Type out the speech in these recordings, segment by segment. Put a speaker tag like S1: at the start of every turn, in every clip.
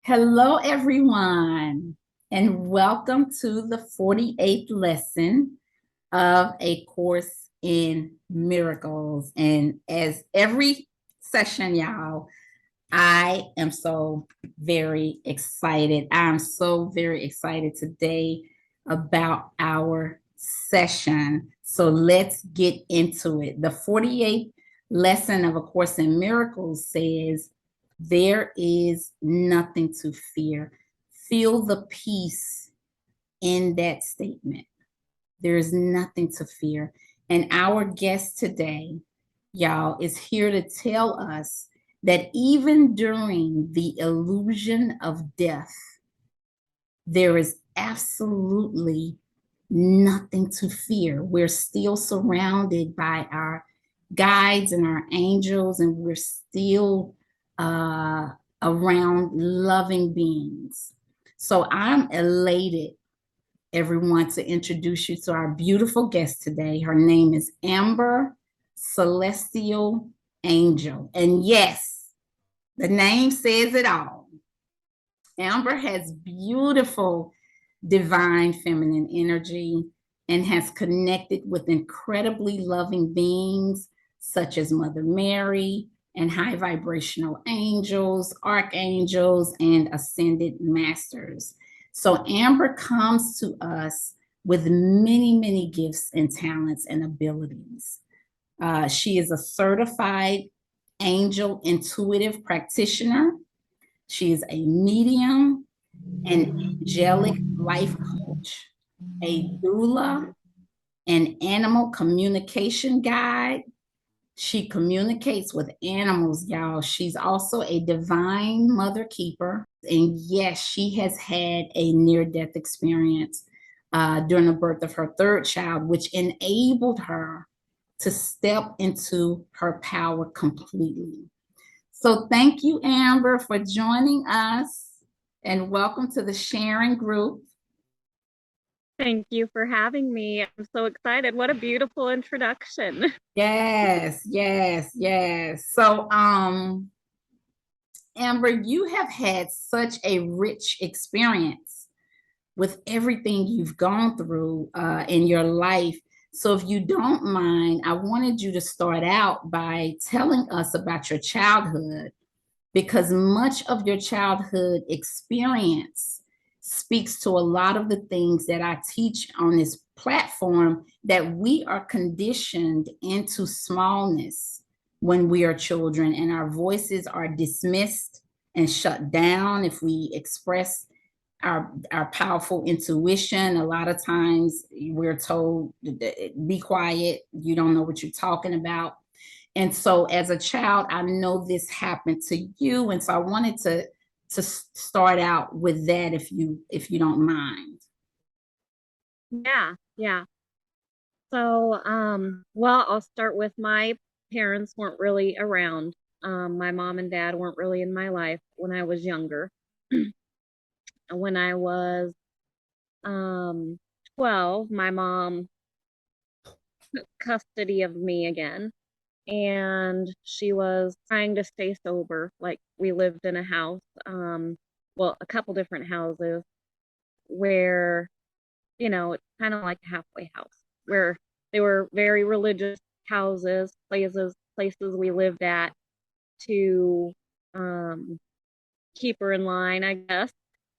S1: Hello, everyone, and welcome to the 48th lesson of A Course in Miracles. And as every session, y'all, I am so very excited. I'm so very excited today about our session. So let's get into it. The 48th lesson of A Course in Miracles says, there is nothing to fear. Feel the peace in that statement. There is nothing to fear. And our guest today, y'all, is here to tell us that even during the illusion of death, there is absolutely nothing to fear. We're still surrounded by our guides and our angels, and we're still around loving beings. So I'm elated, everyone, to introduce you to our beautiful guest today. Her name is Amber Celestial Angel. And yes, the name says it all. Amber has beautiful divine feminine energy and has connected with incredibly loving beings such as Mother Mary and high vibrational angels, archangels, and ascended masters. So Amber comes to us with many, many gifts and talents and abilities. She is a certified angel intuitive practitioner. She is a medium, an angelic life coach, a doula, an animal communication guide. She communicates with animals, y'all. She's also a divine mother keeper. And yes, she has had a near death experience during the birth of her third child, which enabled her to step into her power completely. So thank you, Amber, for joining us, and welcome to the sharing group.
S2: Thank you for having me. I'm so excited. What a beautiful introduction.
S1: Yes, yes, yes. So, Amber, you have had such a rich experience with everything you've gone through in your life. So, if you don't mind, I wanted you to start out by telling us about your childhood, because much of your childhood experience speaks to a lot of the things that I teach on this platform, that we are conditioned into smallness when we are children, and our voices are dismissed and shut down if we express our powerful intuition. A lot of times we're told, be quiet, you don't know what you're talking about. And so as a child, I know this happened to you. And so I wanted to start out with that, if you don't mind.
S2: Yeah. Well, I'll start with my parents weren't really around. My mom and dad weren't really in my life when I was younger. When I was um 12, my mom took custody of me again, and she was trying to stay sober. Like, we lived in a house, well, a couple different houses where it's kind of like a halfway house where they were very religious houses, places we lived at to um, keep her in line, I guess,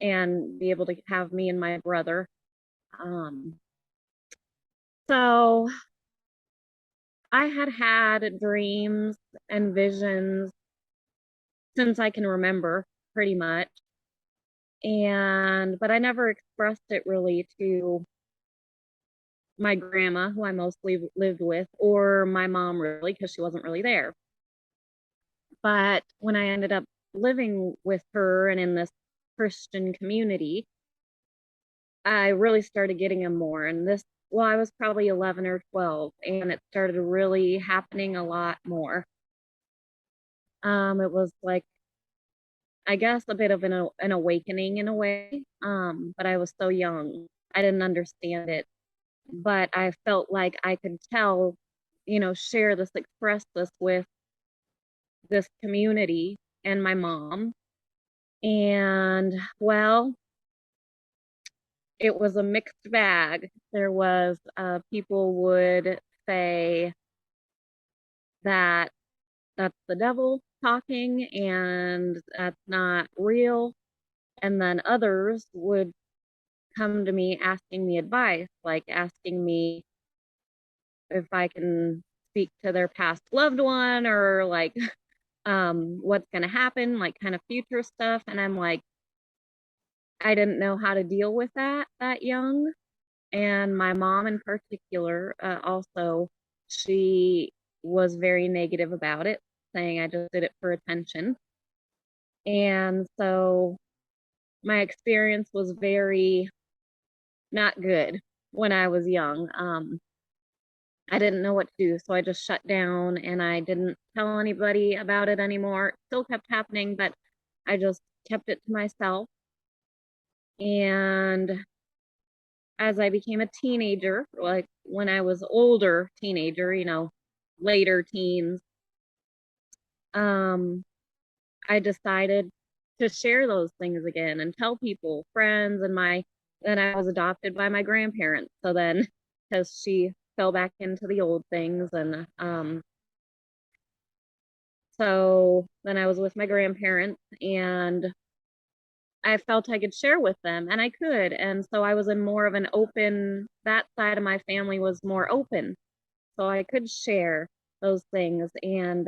S2: and be able to have me and my brother. Um, so I had dreams and visions since I can remember, pretty much. But I never expressed it really to my grandma, who I mostly lived with, or my mom, really, because she wasn't really there. But when I ended up living with her and in this Christian community, I really started getting them more. Well, I was probably 11 or 12, and it started really happening a lot more. It was like, I guess, a bit of an awakening in a way. But I was so young, I didn't understand it. But I felt like I could share this, express this with this community and my mom. And well, it was a mixed bag. There was people would say that that's the devil talking and that's not real. And then others would come to me asking me advice, like asking me if I can speak to their past loved one or like what's going to happen, like kind of future stuff. And I'm like, I didn't know how to deal with that young. And my mom in particular, also, she was very negative about it, saying I just did it for attention. And so my experience was very not good when I was young. I didn't know what to do, so I just shut down and I didn't tell anybody about it anymore. It still kept happening, but I just kept it to myself. And as I became a teenager, like when I was older teenager, later teens, um, I decided to share those things again and tell people, friends, and then I was adopted by my grandparents. So then, because she fell back into the old things, and so then I was with my grandparents, and I felt I could share with them, and I could, and so I was in more of an open. That side of my family was more open, so I could share those things, and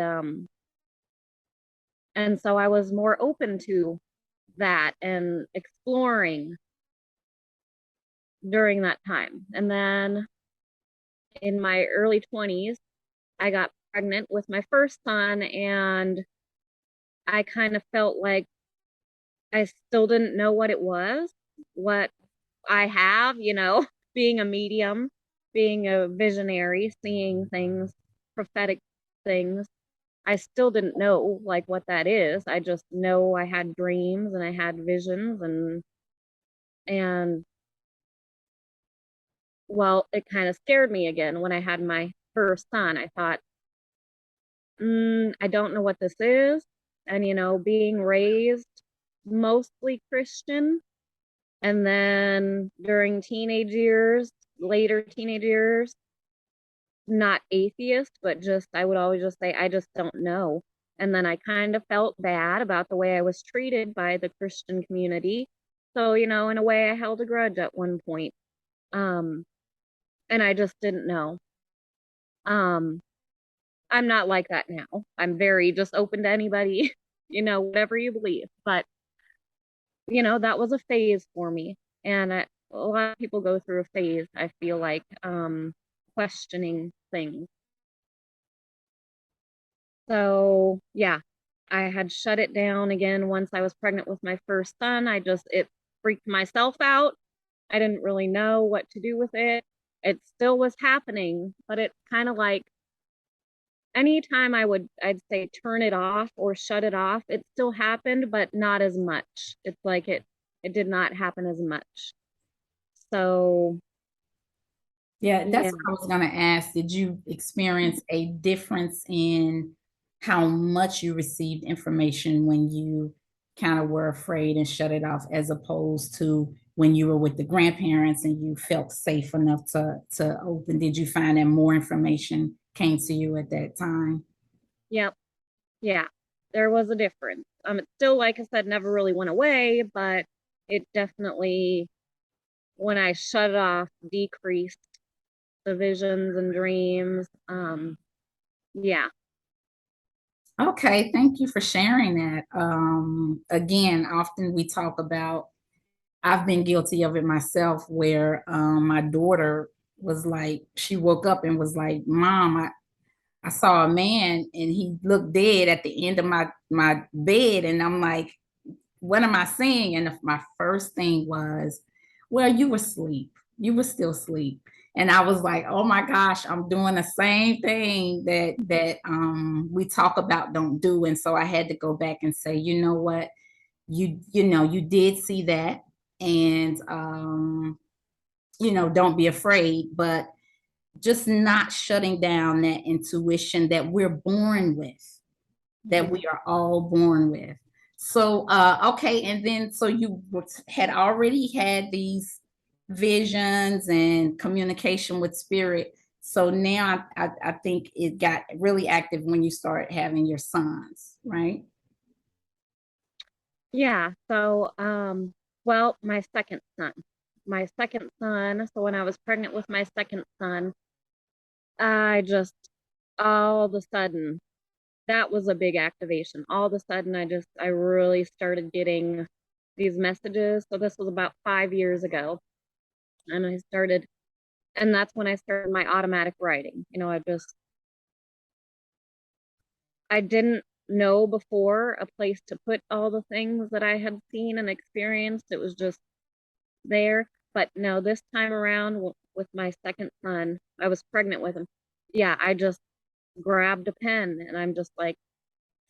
S2: so I was more open to that and exploring during that time. And then in my early 20s, I got pregnant with my first son, and I kind of felt like I still didn't know what it was, what I have, being a medium, being a visionary, seeing things, prophetic things. I still didn't know like what that is. I just know I had dreams and I had visions, and well, it kind of scared me again when I had my first son. I thought, I don't know what this is. And, being raised mostly Christian, and then during teenage years, later teenage years, not atheist, but just, I would always just say, I just don't know. And then I kind of felt bad about the way I was treated by the Christian community. So, in a way, I held a grudge at one point. Um, and I just didn't know. Um, I'm not like that now. I'm very just open to anybody, whatever you believe. But, that was a phase for me. And a lot of people go through a phase, I feel like, questioning things. So, yeah, I had shut it down again once I was pregnant with my first son. It freaked myself out. I didn't really know what to do with it. It still was happening, but it's kind of like anytime I'd say turn it off or shut it off, it still happened, but not as much. It's like it did not happen as much. So,
S1: Yeah,
S2: yeah,
S1: that's what I was going to ask. Did you experience a difference in how much you received information when you kind of were afraid and shut it off, as opposed to when you were with the grandparents and you felt safe enough to open? Did you find that more information came to you at that time?
S2: yep, yeah, there was a difference. It still, like I said, never really went away, but it definitely, when I shut it off, decreased the visions and dreams. Yeah,
S1: Okay, thank you for sharing that. Again, often we talk about, I've been guilty of it myself, where my daughter was like, she woke up and was like, Mom, I saw a man and he looked dead at the end of my bed. And I'm like, what am I seeing? And my first thing was, well, you were asleep. You were still asleep. And I was like, oh my gosh, I'm doing the same thing that we talk about don't do. And so I had to go back and say, you know what? You did see that. And don't be afraid, but just not shutting down that intuition that we're born with, that
S2: mhm,
S1: we are all born with. So, okay, and then so had already had these visions and communication with spirit. So now I think it got really active when you started having your sons, right?
S2: Yeah. So, well, my second son. So when I was pregnant with my second son, I just all of a sudden, that was a big activation. All of a sudden, I really started getting these messages. So this was about 5 years ago. And and that's when I started my automatic writing. I didn't know before a place to put all the things that I had seen and experienced. It was just there. But no, this time around with my second son, I was pregnant with him. Yeah, I just grabbed a pen and I'm just like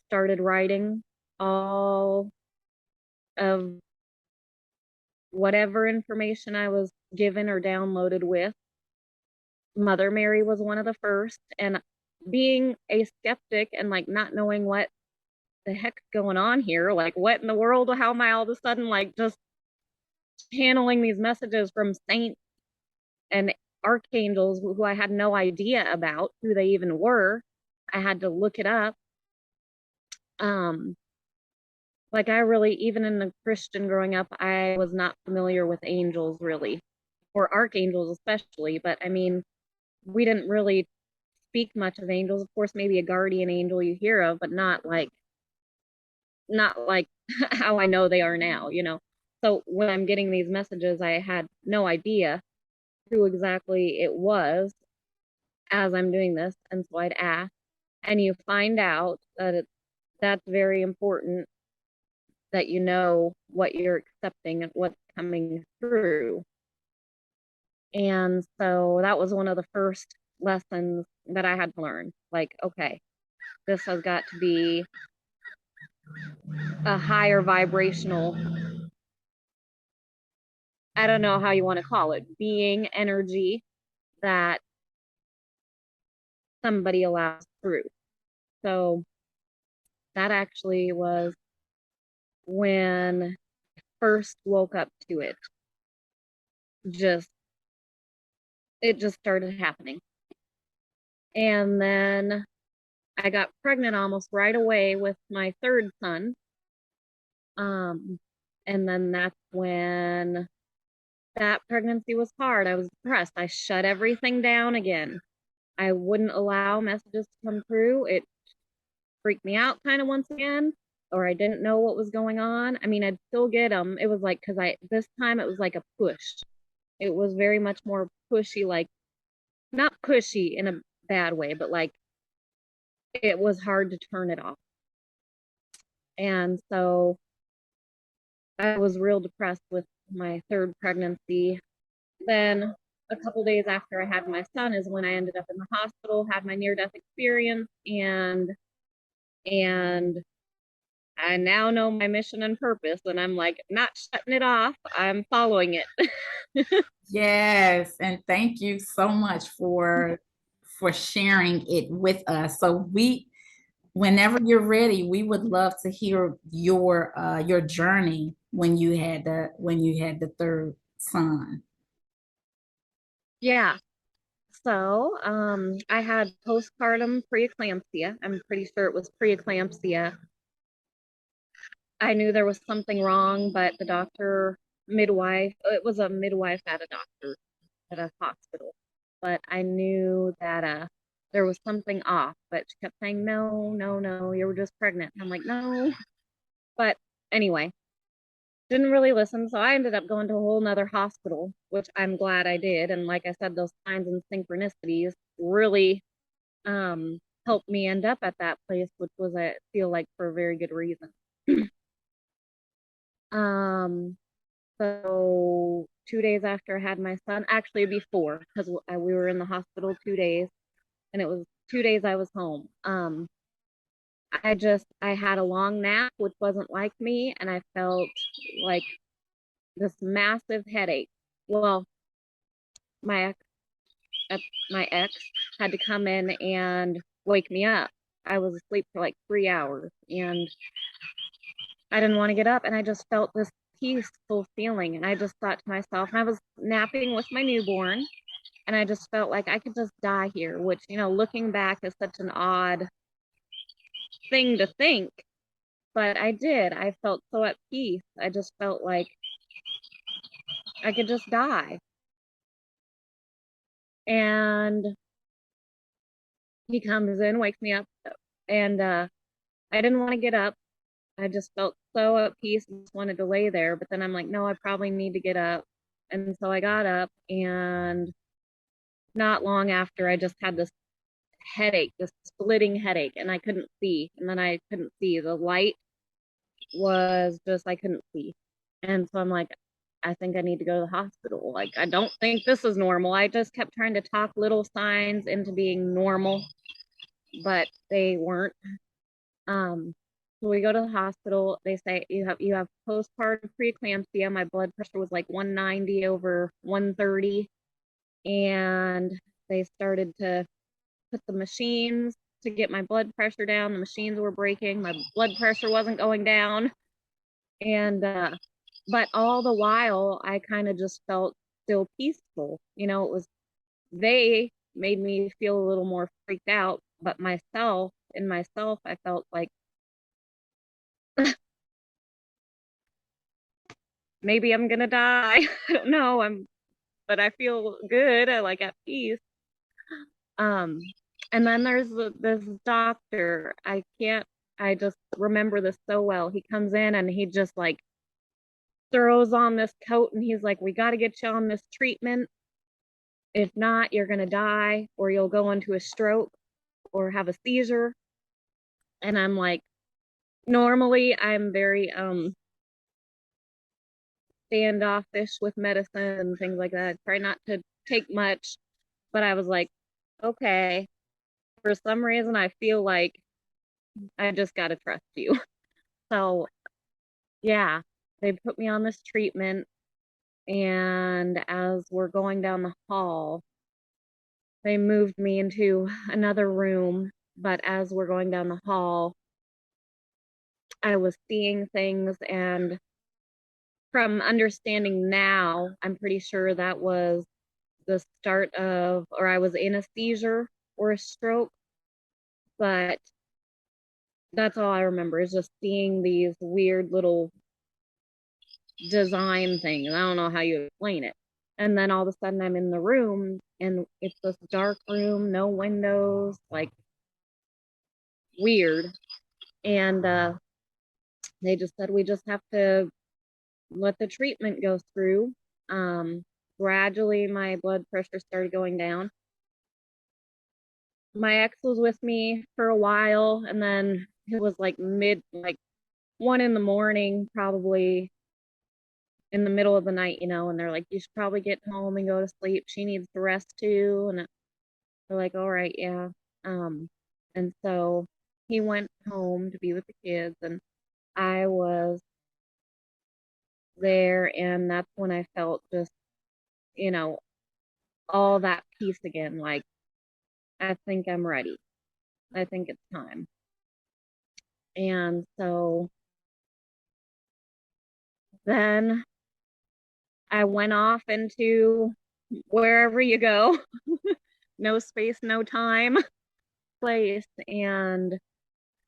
S2: started writing all of whatever information I was given or downloaded with. Mother Mary was one of the first. And being a skeptic and like not knowing what the heck's going on here, like what in the world, how am I all of a sudden like just channeling these messages from saints and archangels who I had no idea about who they even were. I had to look it up. Um, like I really, even in the Christian growing up, I was not familiar with angels really, or archangels especially. But I mean, we didn't really speak much of angels. Of course, maybe a guardian angel you hear of, but not like how I know they are now. So when I'm getting these messages, I had no idea who exactly it was as I'm doing this. And so I'd ask, and you find out that that's very important that you know what you're accepting and what's coming through. And so that was one of the first lessons that I had to learn. Like, okay, this has got to be a higher vibrational, I don't know how you want to call it, being, energy that somebody allows through. So that actually was when I first woke up to it. Just it just started happening. And then I got pregnant almost right away with my third son. Um, and then that's when that pregnancy was hard. I was depressed. I shut everything down again. I wouldn't allow messages to come through. It freaked me out kind of once again, or I didn't know what was going on. I mean, I'd still get them. It was like, because this time it was like a push. It was very much more pushy, like not pushy in a bad way, but like it was hard to turn it off. And so I was real depressed with my third pregnancy. Then a couple days after I had my son is when I ended up in the hospital, had my near death experience, and I now know my mission and purpose, and I'm like not shutting it off. I'm following it.
S1: Yes, and thank you so much for sharing it with us. So whenever you're ready, we would love to hear your journey when you had the third son.
S2: Yeah. So, I had postpartum preeclampsia. I'm pretty sure it was preeclampsia. I knew there was something wrong, but the midwife, it was a midwife at a doctor at a hospital. But I knew that there was something off, but she kept saying, no, no, no, you were just pregnant. I'm like, no. But anyway, didn't really listen. So I ended up going to a whole nother hospital, which I'm glad I did. And like I said, those signs and synchronicities really helped me end up at that place, which was, I feel like, for a very good reason. um, so 2 days after I had my son, actually before, because we were in the hospital 2 days, and it was 2 days I was home. I had a long nap, which wasn't like me, and I felt like this massive headache. Well, my ex, my ex had to come in and wake me up. I was asleep for like 3 hours, and I didn't want to get up, and I just felt this peaceful feeling. And I just thought to myself, and I was napping with my newborn, and I just felt like I could just die here, which, you know, looking back is such an odd thing to think, but I did. I felt so at peace. I just felt like I could just die. And he comes in, wakes me up, and I didn't want to get up. I just felt so at peace and just wanted to lay there. But then I'm like, no, I probably need to get up. And so I got up, and not long after, I just had this headache, this splitting headache, and I couldn't see. And then I couldn't see. The light was just, I couldn't see. And so I'm like, I think I need to go to the hospital. Like, I don't think this is normal. I just kept trying to talk little signs into being normal, but they weren't. So we go to the hospital. They say you have postpartum preeclampsia. My blood pressure was like 190 over 130, and they started to put the machines to get my blood pressure down. The machines were breaking. My blood pressure wasn't going down, and but all the while I kind of just felt still peaceful. You know, it was they made me feel a little more freaked out, but myself, I felt like maybe I'm gonna die. I don't know. But I feel good. I like at peace. Um, and then there's this doctor. I just remember this so well. He comes in and he just like throws on this coat and he's like, "We got to get you on this treatment. If not, you're gonna die, or you'll go into a stroke or have a seizure." And I'm like, normally I'm very standoffish with medicine and things like that. I try not to take much, but I was like, okay, for some reason I feel like I just got to trust you. So, yeah, they put me on this treatment, and as we're going down the hall, they moved me into another room, but as we're going down the hall, I was seeing things, and from understanding now, I'm pretty sure that was the start of, or I was in a seizure or a stroke, but that's all I remember is just seeing these weird little design things. I don't know how you explain it. And then all of a sudden I'm in the room and it's this dark room, no windows, like weird. And they just said we just have to let the treatment go through. Gradually my blood pressure started going down. My ex was with me for a while, and then it was like like 1 in the morning, probably in the middle of the night, you know, and they're like, you should probably get home and go to sleep. She needs to rest too. And they're like, all right, yeah. Um, and so he went home to be with the kids, and I was there, and that's when I felt just, you know, all that peace again. Like, I think I'm ready. I think it's time. And so then I went off into wherever you go, no space, no time place. And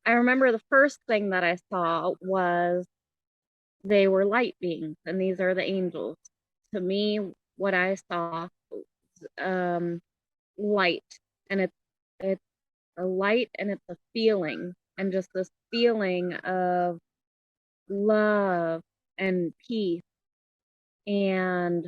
S2: I remember the first thing that I saw was they were light beings, and these are the angels. To me, what I saw, um, light, and it's a light, and it's a feeling, and just this feeling of love and peace and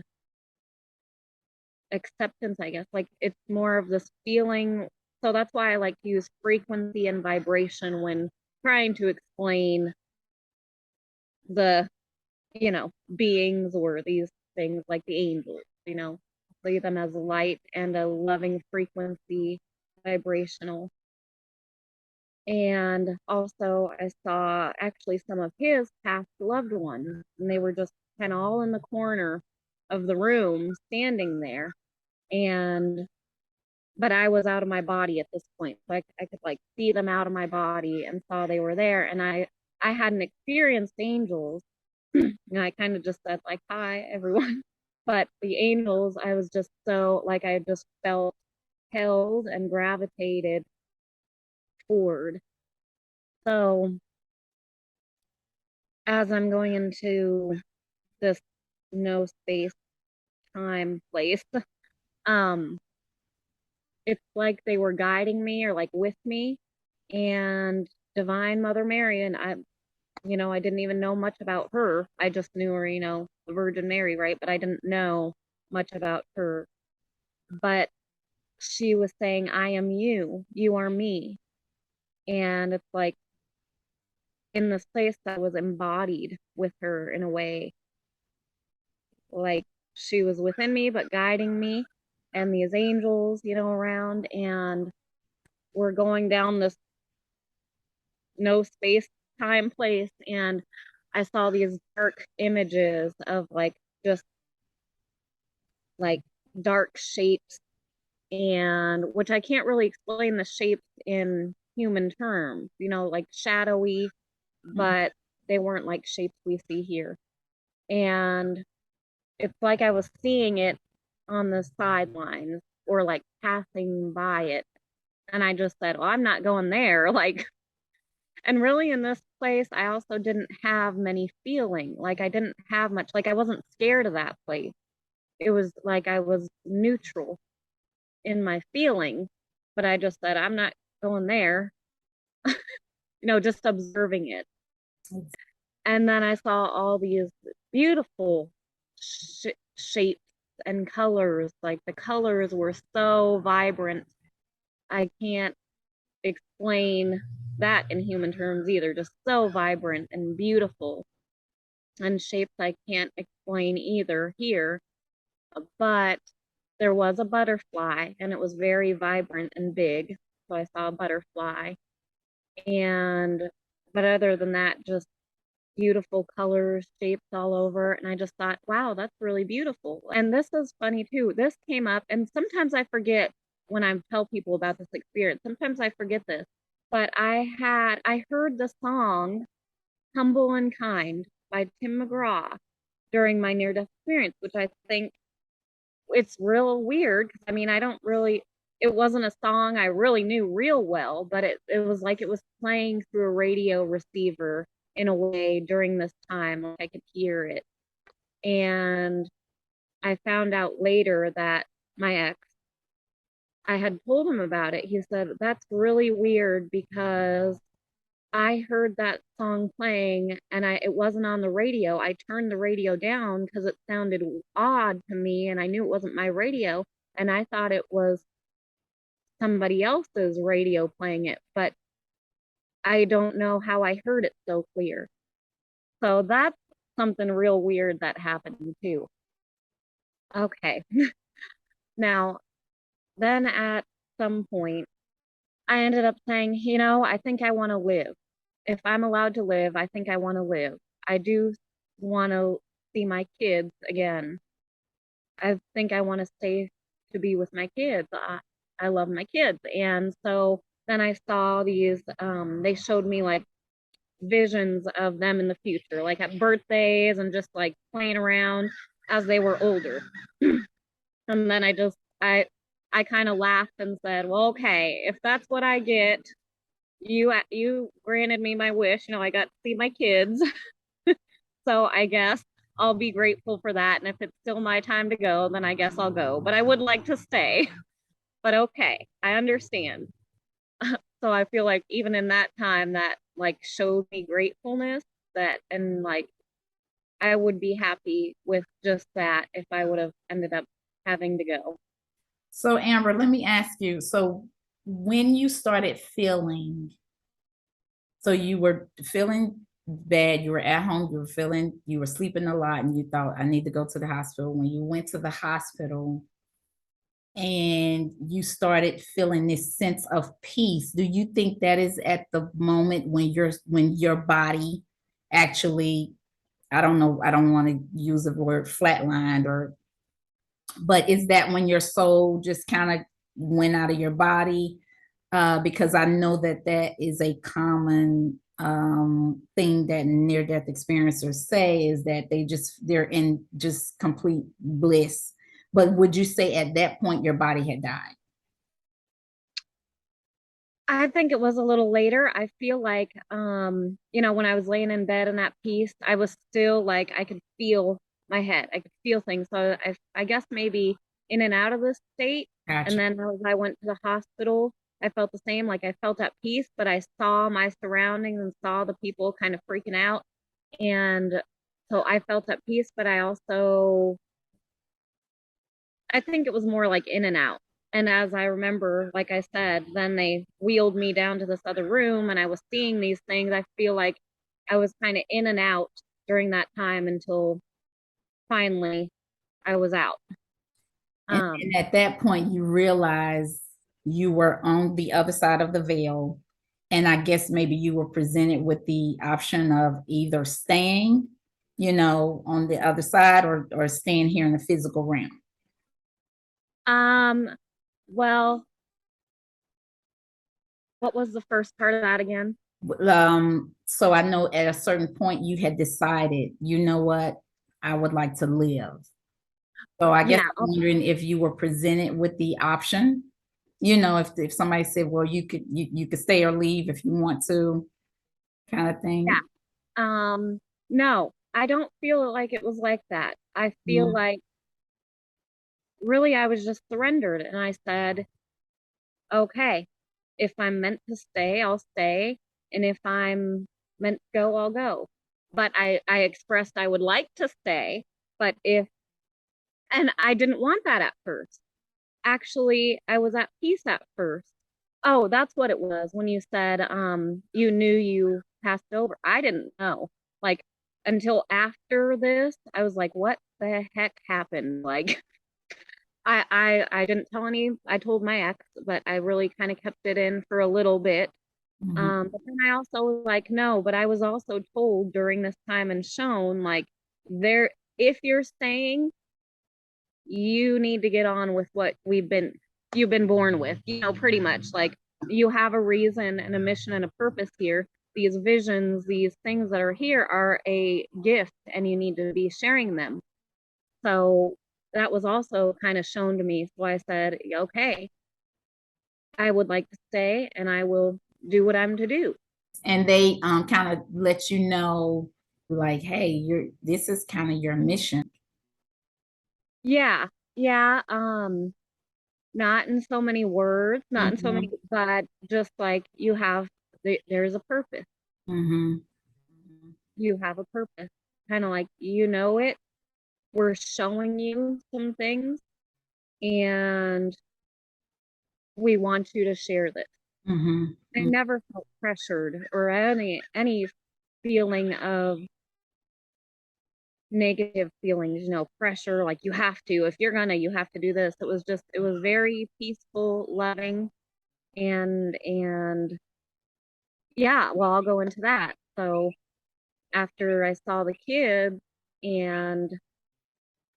S2: acceptance, I guess. Like, it's more of this feeling. So that's why I like to use frequency and vibration when trying to explain the, beings or these things like the angels, see them as light and a loving frequency, vibrational. And also, I saw actually some of his past loved ones, and they were just kind of all in the corner of the room, standing there. And but I was out of my body at this point, so I could like see them out of my body and saw they were there. And I hadn't experienced angels. And I kind of just said like, hi, everyone. But the angels, I was just so like, I just felt held and gravitated toward. So as I'm going into this no space time place, um, it's like they were guiding me or like with me, and Divine Mother Mary. And I didn't even know much about her. I just knew her, the Virgin Mary, right? But I didn't know much about her. But she was saying, I am you, you are me. And it's like in this place that was embodied with her in a way, like she was within me, but guiding me, and these angels, around. And we're going down this no space time place. And I saw these dark images of like just like dark shapes, and which I can't really explain the shapes in human terms, like shadowy, but they weren't like shapes we see here. And it's like I was seeing it on the sidelines or like passing by it. And I just said, well, I'm not going there. Like, and really in this place, I also didn't have many feeling. Like, I didn't have much, like, I wasn't scared of that place. It was like I was neutral in my feeling, but I just said, I'm not going there, just observing it. And then I saw all these beautiful shapes and colors. Like the colors were so vibrant. I can't explain that in human terms either. Just so vibrant and beautiful. And shapes I can't explain either here. But there was a butterfly, and it was very vibrant and big. So I saw a butterfly. And, but other than that, just beautiful colors, shapes all over. And I just thought, wow, that's really beautiful. And this is funny too. This came up, and sometimes I forget when I tell people about this experience. Sometimes I forget this, but I heard the song Humble and Kind by Tim McGraw during my near death experience, which I think it's real weird. I mean, I don't really, it wasn't a song I really knew real well, but it was like it was playing through a radio receiver in a way during this time. Like I could hear it. And I found out later that my ex, I had told him about it. He said, that's really weird because I heard that song playing and it wasn't on the radio. I turned the radio down because it sounded odd to me and I knew it wasn't my radio, and I thought it was somebody else's radio playing it, but I don't know how I heard it so clear. So that's something real weird that happened too. Okay. Now, then at some point, I ended up saying, I think I want to live. If I'm allowed to live, I think I want to live. I do want to see my kids again. I think I want to stay to be with my kids. I love my kids. And so then I saw these, they showed me like visions of them in the future, like at birthdays and just like playing around as they were older. And then I kind of laughed and said, well, okay, if that's what I get, you granted me my wish. I got to see my kids. So I guess I'll be grateful for that. And if it's still my time to go, then I guess I'll go. But I would like to stay. But okay, I understand. So I feel like even in that time that like showed me gratefulness, that and like I would be happy with just that if I would have ended up having to go.
S1: So Amber, let me ask you. So when you started feeling, so you were feeling bad, you were at home, you were sleeping a lot, and you thought, I need to go to the hospital. When you went to the hospital and you started feeling this sense of peace, do you think that is at the moment when your body actually, I don't know, I don't want to use the word flatlined, but is that when your soul just kind of went out of your body? Because I know that is a common thing that near death experiencers say is that they're in just complete bliss. But would you say at that point your body had died?
S2: I think it was a little later. I feel like, when I was laying in bed in that piece, I was still like, I could feel my head. I could feel things. So I guess maybe in and out of this state. And
S1: Gotcha.
S2: then as I went to the hospital, I felt the same. Like I felt at peace, but I saw my surroundings and saw the people kind of freaking out. And so I felt at peace, but I think it was more like in and out. And as I remember, like I said, then they wheeled me down to this other room and I was seeing these things. I feel like I was kind of in and out during that time until finally I was out.
S1: And
S2: Um,
S1: at that point, you realize you were on the other side of the veil. And I guess maybe you were presented with the option of either staying, on the other side or staying here in the physical realm.
S2: um, well, what was the first part of that again?
S1: So I know at a certain point you had decided, you know what, I would like to live. So I guess
S2: Yeah,
S1: I'm wondering if you were presented with the option, if somebody said, well, you could stay or leave if you want to, kind of
S2: yeah.
S1: thing.
S2: No, I don't feel like it was like that. I feel
S1: Mhm.
S2: like really I was just surrendered and I said, okay, if I'm meant to stay, I'll stay. And if I'm meant to go, I'll go. But I expressed I would like to stay, but and I didn't want that at first. Actually, I was at peace at first. Oh, that's what it was when you said, you knew you passed over. I didn't know. Like, until after this, I was like, what the heck happened? Like, I didn't tell I told my ex, but I really kind of kept it in for a little bit.
S1: Mhm.
S2: But then I also was like, no, but I was also told during this time and shown like there, if you're staying, you need to get on with what you've been born with, pretty much like you have a reason and a mission and a purpose here. These visions, these things that are here are a gift and you need to be sharing them. So that was also kind of shown to me. So I said, okay, I would like to stay and I will do what I'm to do.
S1: And they kind of let you know, like, hey, this is kind of your mission.
S2: Yeah, yeah. Not in so many words, not in so many,
S1: Hmm.
S2: but just like there's a purpose.
S1: Hmm.
S2: You have a purpose. Kind of like you know it. We're showing you some things, and we want you to share this.
S1: Hmm.
S2: I never felt pressured or any feeling of negative feelings, pressure, like you have to, if you're gonna, you have to do this. It was very peaceful, loving, and yeah, well, I'll go into that. So after I saw the kids and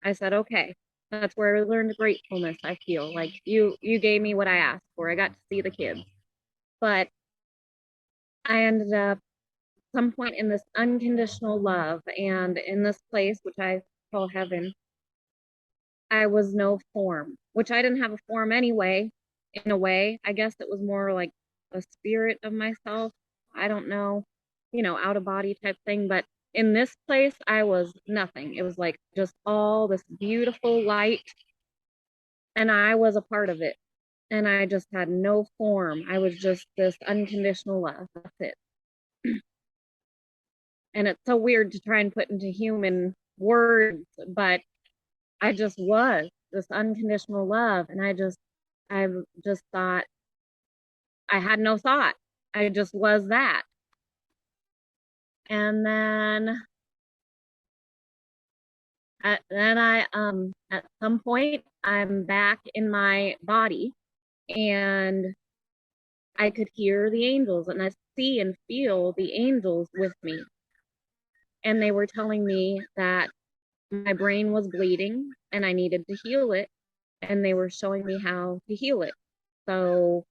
S2: I said, okay, that's where I learned gratefulness. I feel like you gave me what I asked for. I got to see the kids. But I ended up some point in this unconditional love and in this place which I call heaven. I was no form, which I didn't have a form anyway, in a way. I guess it was more like a spirit of myself. I don't know, out of body type thing. But in this place, I was nothing. It was like just all this beautiful light, and I was a part of it. And I just had no form. I was just this unconditional love. That's it. And it's so weird to try and put into human words, but I just was this unconditional love. And I just thought I had no thought. I just was that. And then at some point I'm back in my body and I could hear the angels and I see and feel the angels with me. And they were telling me that my brain was bleeding and I needed to heal it. And they were showing me how to heal it. So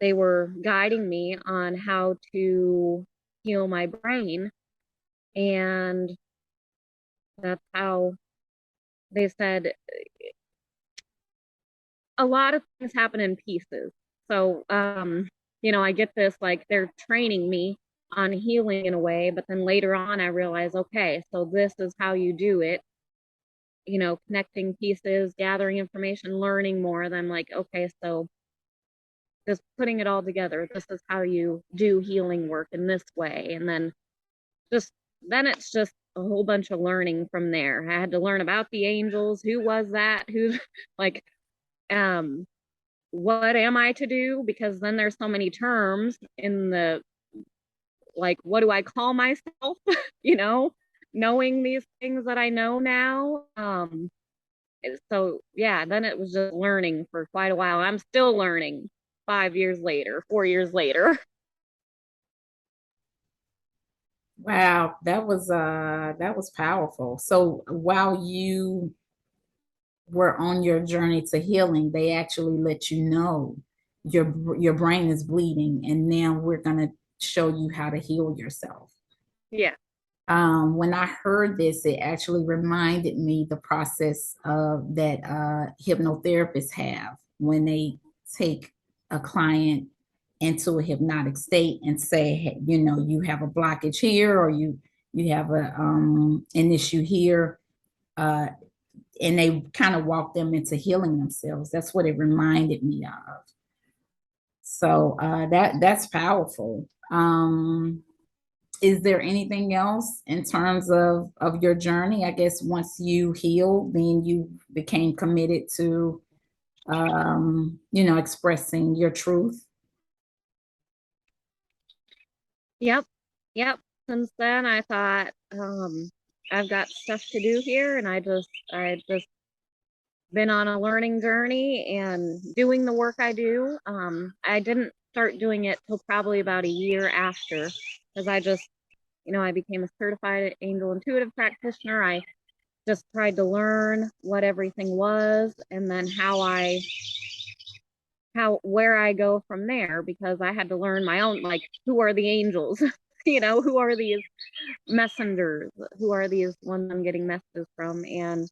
S2: they were guiding me on how to heal my brain. And that's how they said a lot of things happen in pieces. So, I get this, like, they're training me on healing in a way, but then later on I realize, okay, so this is how you do it, connecting pieces, gathering information, learning more. Then I'm like, okay, so just putting it all together, this is how you do healing work in this way. And just then it's just a whole bunch of learning from there. I had to learn about the angels. Who was that? Who's like, um, what am I to do? Because then there's so many terms in the, like, what do I call myself? you know, Knowing these things that I know now. So yeah, then it was just learning for quite a while. I'm still learning 5 years later, 4 years later.
S1: Wow, that was powerful. So while you were on your journey to healing, they actually let you know your brain is bleeding, and now we're gonna show you how to heal yourself.
S2: Yeah.
S1: When I heard this, it actually reminded me the process that hypnotherapists have when they take a client into a hypnotic state and say, hey, you have a blockage here, or you have an issue here, uh, and they kind of walk them into healing themselves. That's what it reminded me of. So that's powerful. Is there anything else in terms of your journey? I guess once you healed, then you became committed to expressing your truth.
S2: Yep. Yep. Since then I thought, I've got stuff to do here, and I just been on a learning journey and doing the work I do. I didn't start doing it till probably about a year after, because I became a certified angel intuitive practitioner. I just tried to learn what everything was, and then where I go from there, because I had to learn my own, like, who are the angels? Who are these messengers? Who are these ones I'm getting messages from? And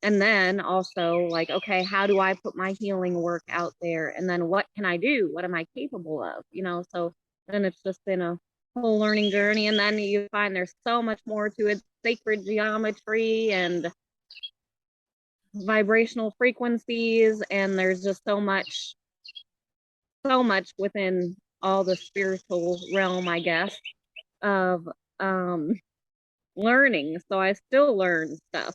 S2: then also, like, okay, how do I put my healing work out there? And then what can I do? What am I capable of? So then it's just been a whole learning journey. And then you find there's so much more to it, sacred geometry and vibrational frequencies. And there's just so much within all the spiritual realm, I guess, of learning. So I still learn stuff.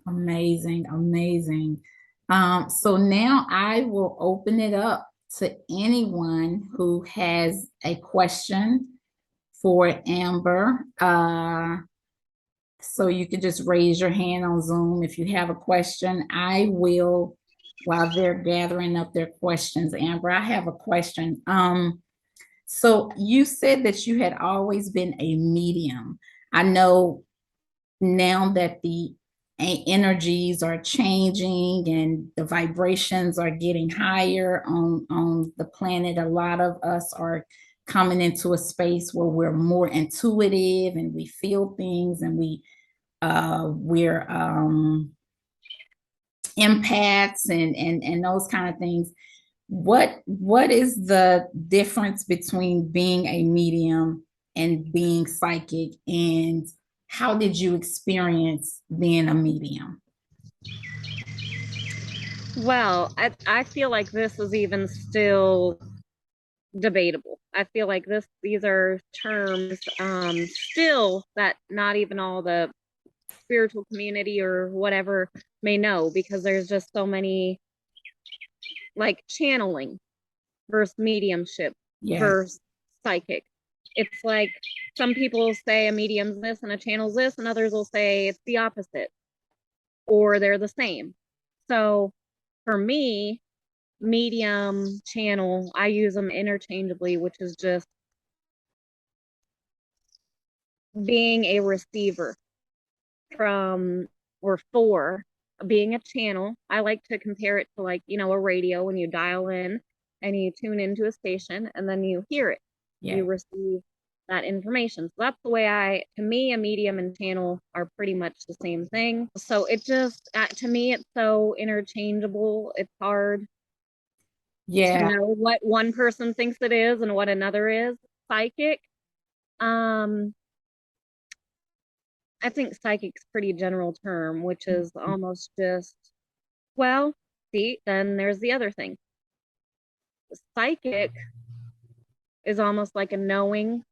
S1: Amazing, amazing. So now I will open it up to anyone who has a question for Amber. So you could just raise your hand on Zoom if you have a question. I will, while they're gathering up their questions. Amber, I have a question. So you said that you had always been a medium. I know now that the energies are changing and the vibrations are getting higher on the planet, a lot of us are coming into a space where we're more intuitive and we feel things, and we're empaths and those kind of things. What is the difference between being a medium and being psychic, and how did you experience being a medium?
S2: Well, I feel like this is even still debatable. I feel like these are terms, still, that not even all the spiritual community or whatever may know, because there's just so many, like, channeling versus mediumship
S1: Yes.
S2: versus psychic. It's like some people say a medium's this and a channel's this, and others will say it's the opposite, or they're the same. So for me, medium, channel, I use them interchangeably, which is just being a receiver from, or for, being a channel. I like to compare it to, like, a radio when you dial in and you tune into a station and then you hear it.
S1: Yeah.
S2: You receive that information. So that's the way to me, a medium and channel are pretty much the same thing. So it just, to me, it's so interchangeable. It's hard to
S1: Yeah.
S2: know what one person thinks it is and what another is. Psychic, um, I think psychic's pretty general term, which is almost just, well, see, then there's the other thing. Psychic is almost like a knowing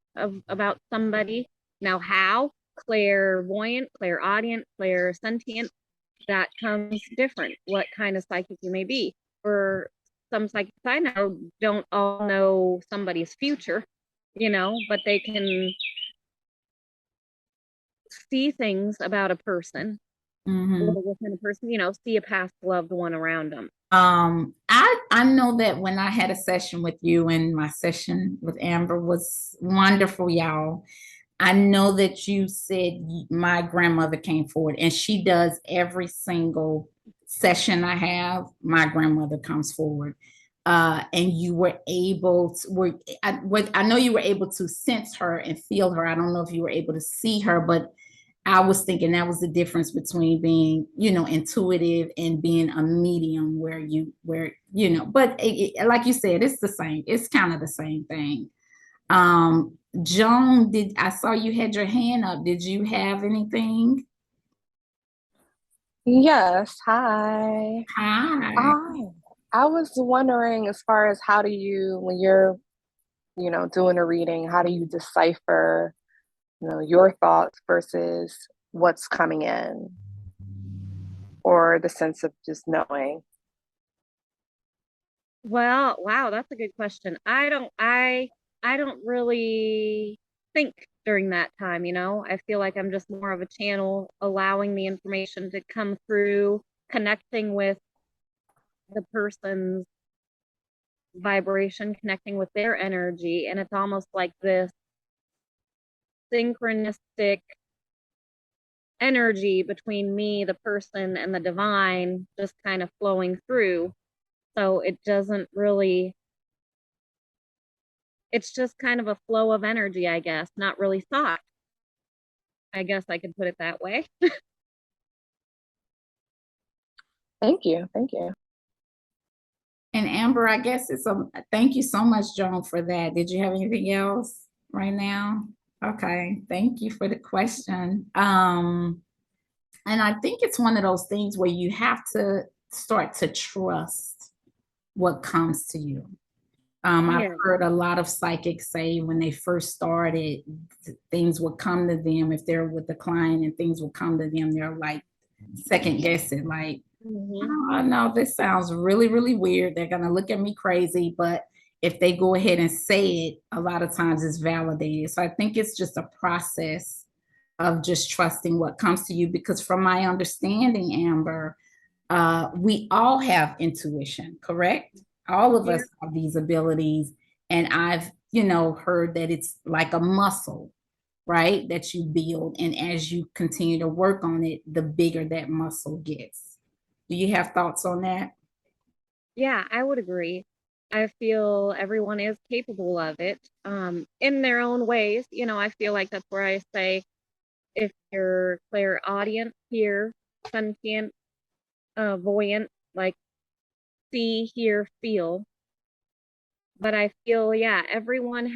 S2: about somebody. Now, how? Clairvoyant, clairaudient, clairsentient, that comes different. What kind of psychic you may be. For some psychics I know don't all know somebody's future, but they can see things about a person
S1: Mm-hmm.
S2: or within a person, see a past loved one around them.
S1: I know that when I had a session with you and my session with Amber was wonderful, y'all. I know that you said my grandmother came forward, and she does every single session I have. My grandmother comes forward, and you were able to. I know you were able to sense her and feel her. I don't know if you were able to see her, but I was thinking that was the difference between being, intuitive and being a medium but like you said, it's the same. It's kind of the same thing. Joan, I saw you had your hand up. Did you have anything?
S3: Yes, hi.
S1: Hi.
S3: I I was wondering as far as how do you, when you're, doing a reading, how do you decipher, your thoughts versus what's coming in, or the sense of just knowing?
S2: Well, wow, that's a good question. I don't really think during that time, I feel like I'm just more of a channel, allowing the information to come through, connecting with the person's vibration, connecting with their energy, and it's almost like this synchronistic energy between me, the person, and the divine just kind of flowing through. So it's just kind of a flow of energy, I guess, not really thought. I guess I could put it that way.
S3: Thank you. Thank you.
S1: And Amber, I guess thank you so much, Joan, for that. Did you have anything else right now? Okay, thank you for the question. And I think it's one of those things where you have to start to trust what comes to you. I've
S2: Yeah.
S1: heard a lot of psychics say when they first started, things would come to them if they're with the client, and things will come to them. They're like second guessing, like,
S2: Hmm.
S1: oh no, this sounds really, really weird. They're gonna look at me crazy, but if they go ahead and say it, a lot of times it's validated. So I think it's just a process of just trusting what comes to you, because from my understanding, Amber, we all have intuition, correct? All of
S2: Yeah.
S1: us have these abilities. And I've, heard that it's like a muscle, right? That you build. And as you continue to work on it, the bigger that muscle gets. Do you have thoughts on that?
S2: Yeah, I would agree. I feel everyone is capable of it, in their own ways. I feel like that's where I say if you're clairaudient, hear, sentient, voyant, like see, hear, feel. But I feel, yeah, everyone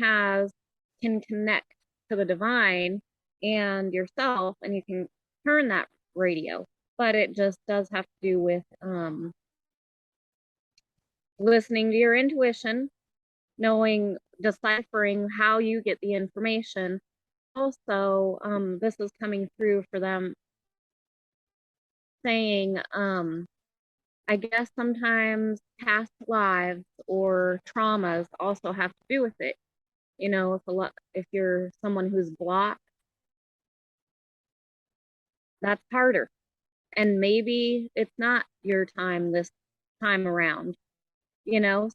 S2: can connect to the divine and yourself, and you can turn that radio. But it just does have to do with listening to your intuition, knowing, deciphering how you get the information. Also, this is coming through for them saying, I guess sometimes past lives or traumas also have to do with it. If you're someone who's blocked, that's harder. And maybe it's not your time this time around,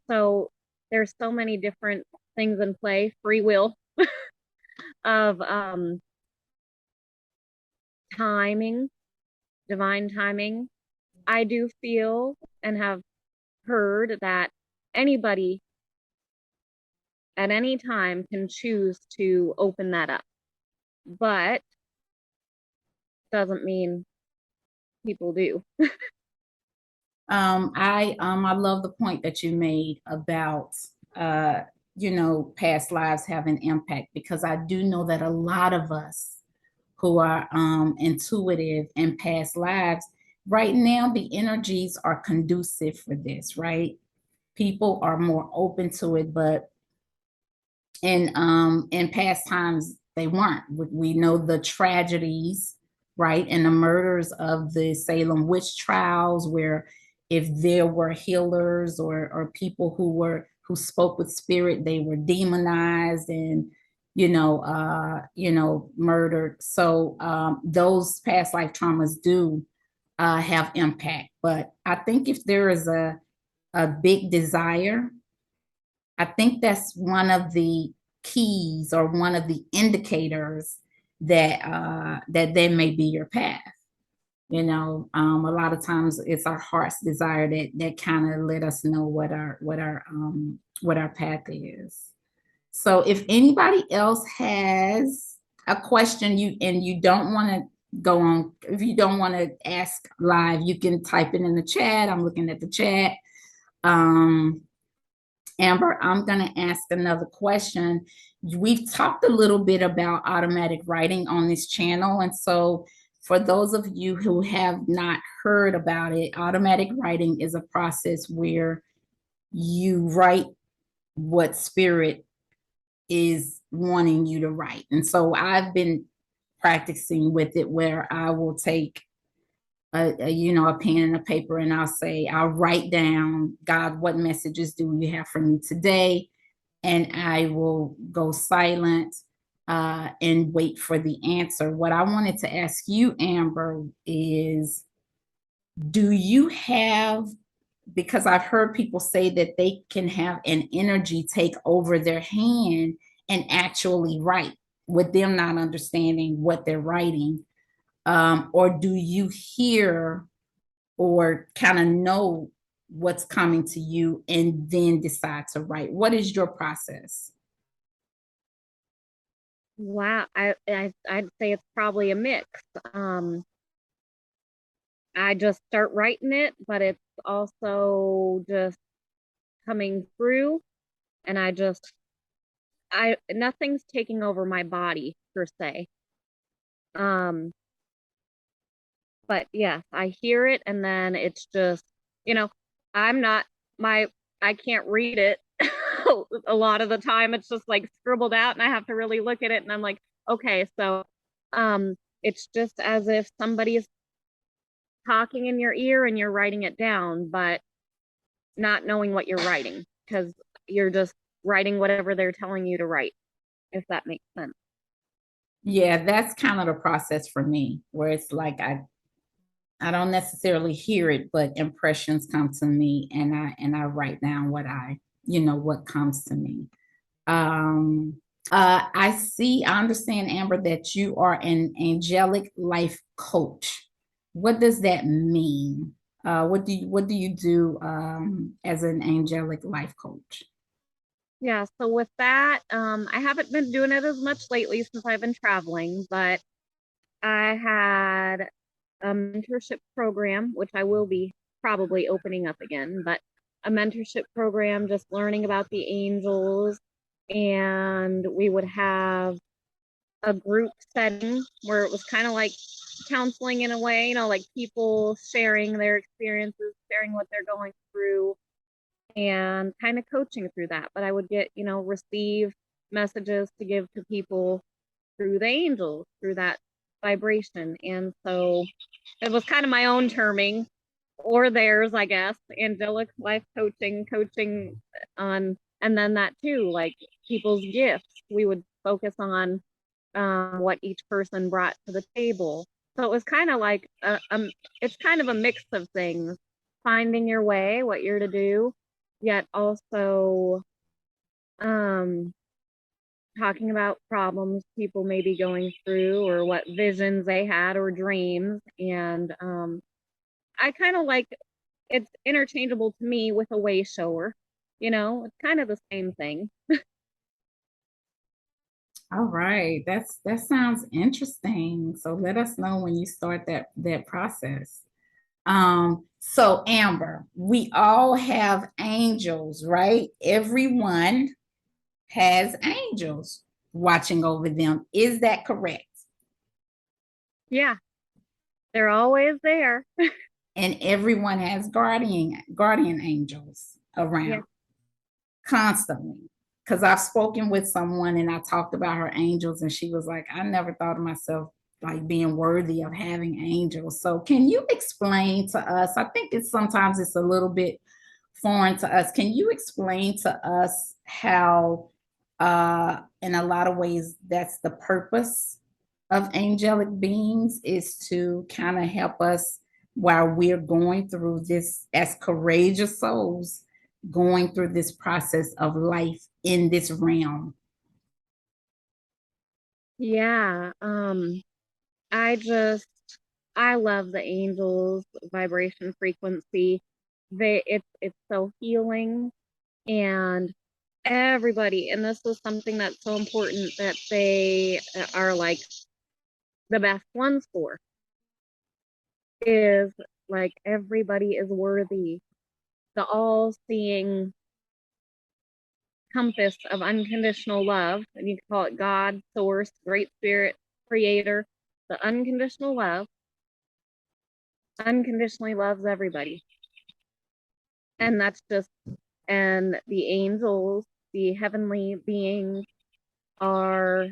S2: So there's so many different things in play, free will of timing, divine timing. I do feel and have heard that anybody at any time can choose to open that up, but doesn't mean people do.
S1: I love the point that you made about past lives having impact, because I do know that a lot of us who are intuitive in past lives, right now the energies are conducive for this, right? People are more open to it, but in past times they weren't. We know the tragedies, right, and the murders of the Salem witch trials, where if there were healers or people who spoke with spirit, they were demonized and murdered. So those past life traumas do have impact. But I think if there is a big desire, I think that's one of the keys or one of the indicators that they may be your path. A lot of times it's our heart's desire that kind of let us know what our path is. So if anybody else has a question, you don't want to go on, if you don't want to ask live, you can type it in the chat. I'm looking at the chat. Amber, I'm going to ask another question. We've talked a little bit about automatic writing on this channel. And so, for those of you who have not heard about it, automatic writing is a process where you write what spirit is wanting you to write. And so, I've been practicing with it, where I will take a pen and a paper, and I'll write down, God, what messages do you have for me today? And I will go silent and wait for the answer. What I wanted to ask you, Amber, is do you have, because I've heard people say that they can have an energy take over their hand and actually write with them not understanding what they're writing. Or do you hear or kind of know what's coming to you and then decide to write? What is your process?
S2: Wow, I'd say it's probably a mix. I just start writing it, but it's also just coming through, and nothing's taking over my body per se. But yes, I hear it, and then it's just, I'm not I can't read it. A lot of the time it's just like scribbled out, and I have to really look at it, and I'm like, okay, so it's just as if somebody is talking in your ear and you're writing it down, but not knowing what you're writing, because you're just writing whatever they're telling you to write, if that makes sense.
S1: Yeah, that's kind of the process for me, where it's like I don't necessarily hear it, but impressions come to me, and I write down what comes to me. I understand, Amber, that you are an angelic life coach. What does that mean? What do you do as an angelic life coach?
S2: Yeah, so with that, I haven't been doing it as much lately since I've been traveling, but I had a mentorship program, which I will be probably opening up again, but a mentorship program, just learning about the angels. And we would have a group setting where it was kind of like counseling in a way, like people sharing their experiences, sharing what they're going through, and kind of coaching through that. But I would get, receive messages to give to people through the angels, through that vibration. And so it was kind of my own terming, or theirs, I guess, angelic life coaching on, and then that too, like people's gifts. We would focus on what each person brought to the table. So it was kind of like it's kind of a mix of things, finding your way, what you're to do, yet also talking about problems people may be going through, or what visions they had or dreams. And I kind of like, it's interchangeable to me with a way shower. It's kind of the same thing.
S1: All right. That sounds interesting. So let us know when you start that process. So Amber, we all have angels, right? Everyone has angels watching over them. Is that correct?
S2: Yeah, they're always there.
S1: And everyone has guardian angels
S2: Yeah.
S1: around constantly. Because I've spoken with someone and I talked about her angels, and she was like, I never thought of myself like being worthy of having angels. So can you explain to us? I think it's sometimes it's a little bit foreign to us. Can you explain to us how in a lot of ways that's the purpose of angelic beings, is to kind of help us while we're going through this as courageous souls, going through this process of life in this realm?
S2: Yeah. I just I love the angels vibration frequency. It's so healing, and everybody, and this is something that's so important that they are like the best ones for, is like everybody is worthy. The all-seeing compass of unconditional love, and you can call it God, source, great spirit, creator. The unconditional love unconditionally loves everybody. And that's just, and the angels, the heavenly beings, are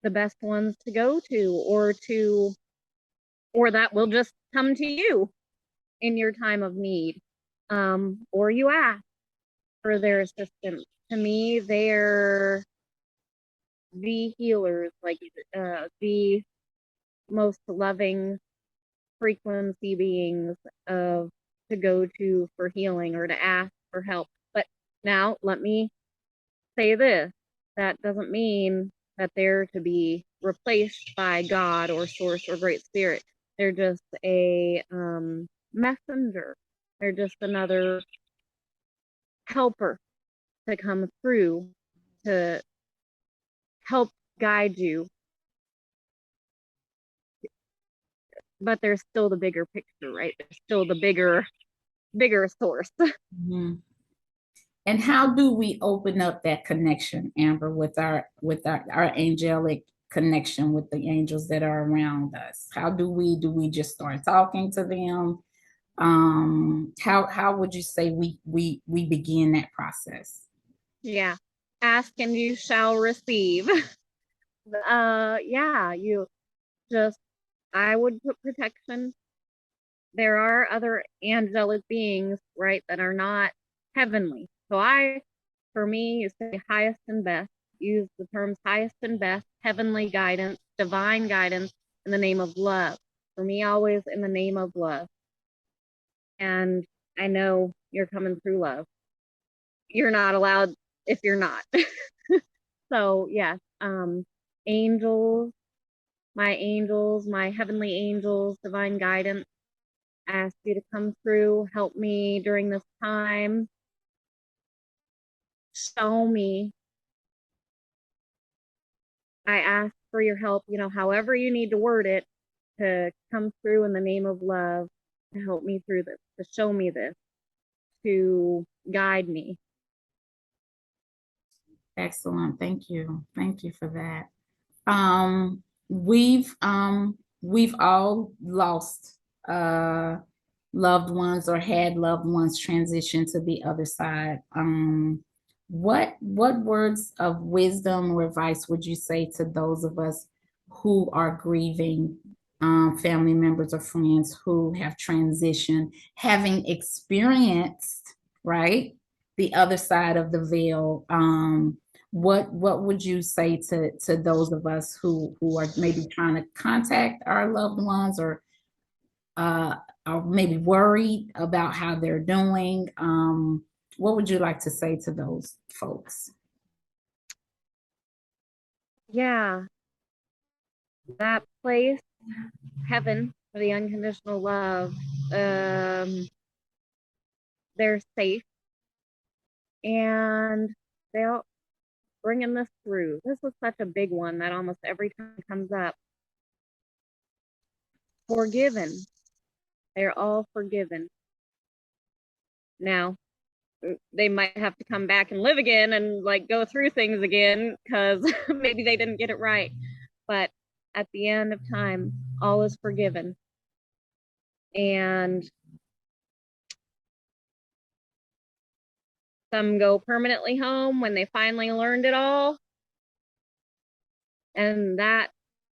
S2: the best ones to go to, or that will just come to you in your time of need, or you ask for their assistance. To me, they're the healers, like the most loving frequency beings of to go to for healing or to ask for help. But now let me say this, that doesn't mean that they're to be replaced by God or source or great spirit. They're just a messenger. They're just another helper to come through to help guide you, but there's still the bigger picture, right? There's still the bigger source.
S1: Mhm. And how do we open up that connection, Amber, with our angelic connection with the angels that are around us? How do we just start talking to them? How would you say we begin that process?
S2: Yeah. Ask and you shall receive. Yeah, you just, I would put protection. There are other angelic beings, right, that are not heavenly. So for me, you say highest and best, use the terms highest and best, heavenly guidance, divine guidance, in the name of love. For me, always in the name of love. And I know you're coming through love. You're not allowed if you're not. So yes, angels, my heavenly angels, divine guidance, I ask you to come through, help me during this time, show me. I ask for your help, however you need to word it, to come through in the name of love, to help me through this, to show me this, to guide me.
S1: Excellent. Thank you. Thank you for that. Um, we've all lost loved ones or had loved ones transition to the other side. What words of wisdom or advice would you say to those of us who are grieving family members or friends who have transitioned, having experienced, right, the other side of the veil? What would you say to those of us who are maybe trying to contact our loved ones, or uh, are maybe worried about how they're doing? What would you like to say to those folks?
S2: Yeah, that place, heaven, for the unconditional love, they're safe, and they'll bringing this through. This is such a big one that almost every time it comes up. Forgiven. They're all forgiven. Now, they might have to come back and live again and like go through things again because maybe they didn't get it right. But at the end of time, all is forgiven. And some go permanently home when they finally learned it all. And that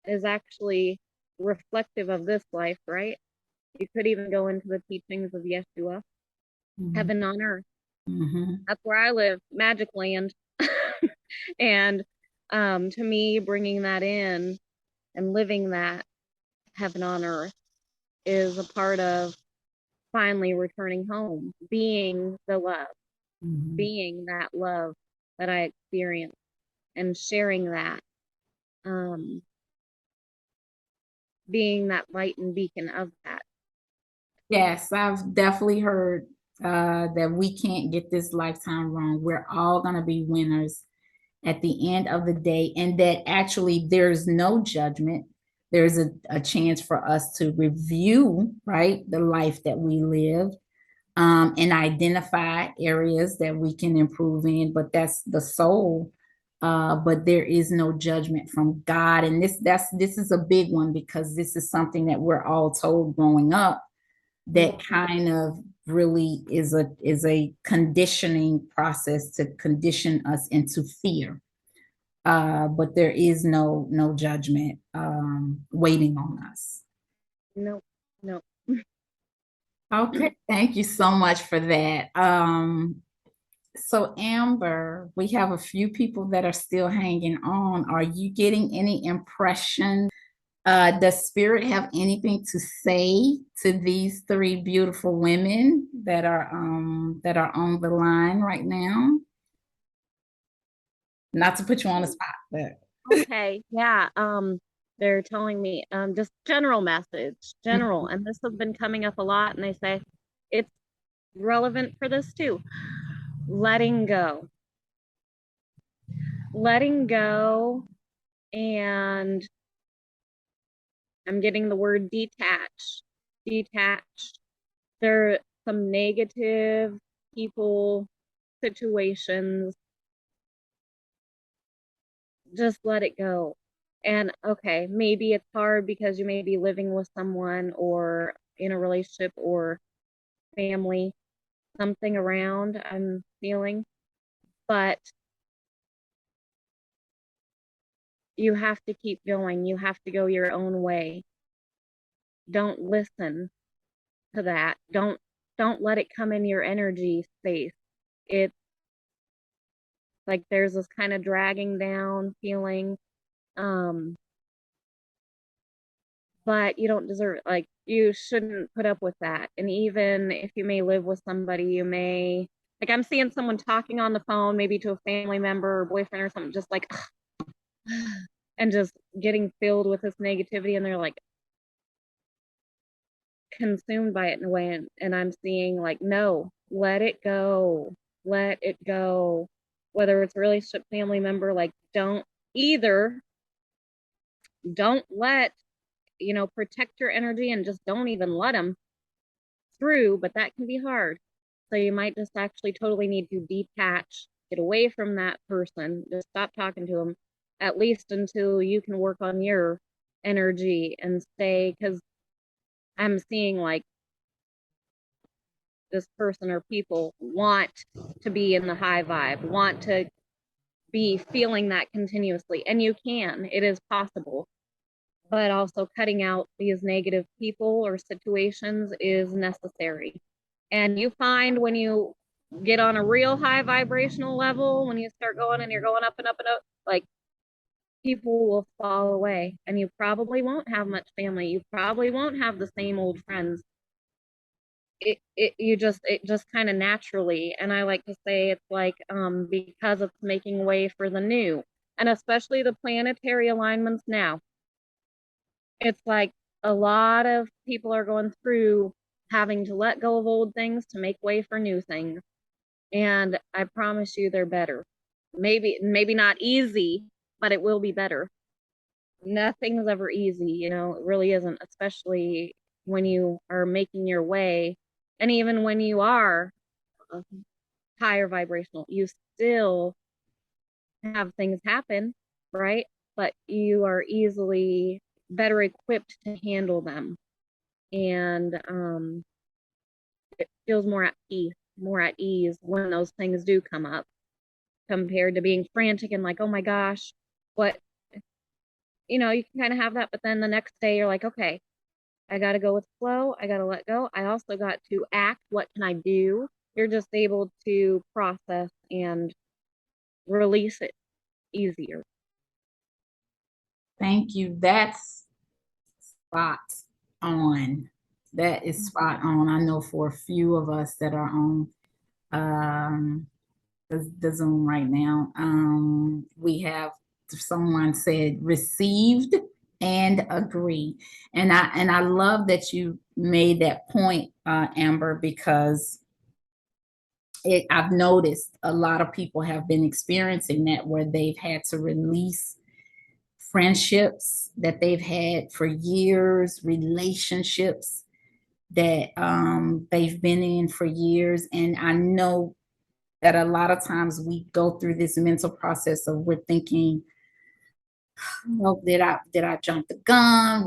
S2: is actually reflective of this life, right? You could even go into the teachings of Yeshua, heaven on earth. That's where I live, magic land. And to me, bringing that in and living that heaven on earth is a part of finally returning home, being the love, being that love that I experienced and sharing that, being that light and beacon of that.
S1: Yes, I've definitely heard that we can't get this lifetime wrong. We're all going to be winners at the end of the day, and that actually there's no judgment. There's a chance for us to review, right, the life that we live, and identify areas that we can improve in, but that's the soul. But there is no judgment from God. And this is a big one because this is something that we're all told growing up that kind of really is a conditioning process to condition us into fear. But there is no judgment waiting on us.
S2: No, no.
S1: Okay, thank you so much for that. So Amber, we have a few people that are still hanging on. Are you getting any impression? Does Spirit have anything to say to these three beautiful women that are on the line right now? Not to put you on the spot, but
S2: Okay, yeah. They're telling me just general message, general, and this has been coming up a lot, and they say it's relevant for this too. Letting go. Letting go, and I'm getting the word detach. Detach. There are some negative people, situations. Just let it go. And okay, maybe it's hard because you may be living with someone or in a relationship or family, something around, I'm feeling, but you have to keep going. You have to go your own way. Don't listen to that. Don't let it come in your energy space. It's like there's this kind of dragging down feeling. But you don't deserve it. Like you shouldn't put up with that. And even if you may live with somebody, you may like I'm seeing someone talking on the phone, maybe to a family member or boyfriend or something, just like and just getting filled with this negativity, and they're like consumed by it in a way. And I'm seeing like, no, let it go. Let it go. Whether it's a relationship, family member, like don't let protect your energy and just don't even let them through, but that can be hard. So you might just actually totally need to detach, get away from that person, just stop talking to them, at least until you can work on your energy and stay, because I'm seeing like this person or people want to be in the high vibe, want to be feeling that continuously. And you can, it is possible. But also cutting out these negative people or situations is necessary. And you find when you get on a real high vibrational level, when you start going and you're going up and up and up, like people will fall away and you probably won't have much family. You probably won't have the same old friends. It just kind of naturally. And I like to say it's like because it's making way for the new, and especially the planetary alignments now. It's like a lot of people are going through having to let go of old things to make way for new things. And I promise you they're better. maybe not easy, but it will be better. Nothing's ever easy, you know, it really isn't, especially when you are making your way. And even when you are higher vibrational, you still have things happen, right? But you are easily better equipped to handle them. And it feels more at peace, more at ease when those things do come up compared to being frantic and like, oh my gosh, what, you know, you can kind of have that. But then the next day you're like, okay, I got to go with flow. I got to let go. I also got to act. What can I do? You're just able to process and release it easier.
S1: Thank you. That's spot on. That is spot on. I know for a few of us that are on the Zoom right now, we have someone said received and agree. And I love that you made that point, Amber, because I've noticed a lot of people have been experiencing that where they've had to release friendships that they've had for years, relationships that they've been in for years. And I know that a lot of times we go through this mental process of we're thinking, well, did I jump the gun?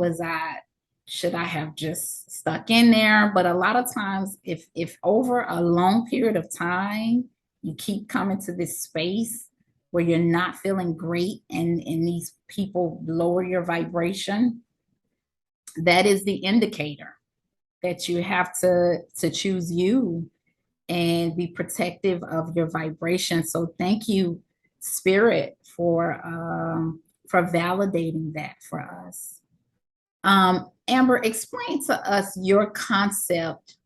S1: Should I have just stuck in there? But a lot of times, if over a long period of time you keep coming to this space where you're not feeling great, and these people lower your vibration, that is the indicator that you have to choose you and be protective of your vibration. So thank you, Spirit, for validating that for us. Amber, explain to us your concept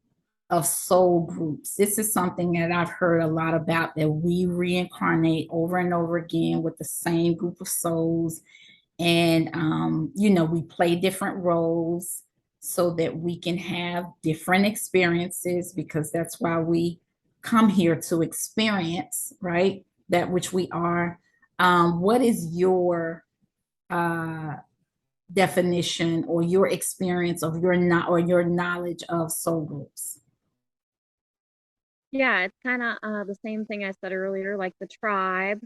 S1: of soul groups. This is something that I've heard a lot about, that we reincarnate over and over again with the same group of souls. And, we play different roles so that we can have different experiences, because that's why we come here to experience, right? That which we are. What is your uh, definition or your experience of your knowledge of soul groups?
S2: Yeah, it's kind of the same thing I said earlier, like the tribe,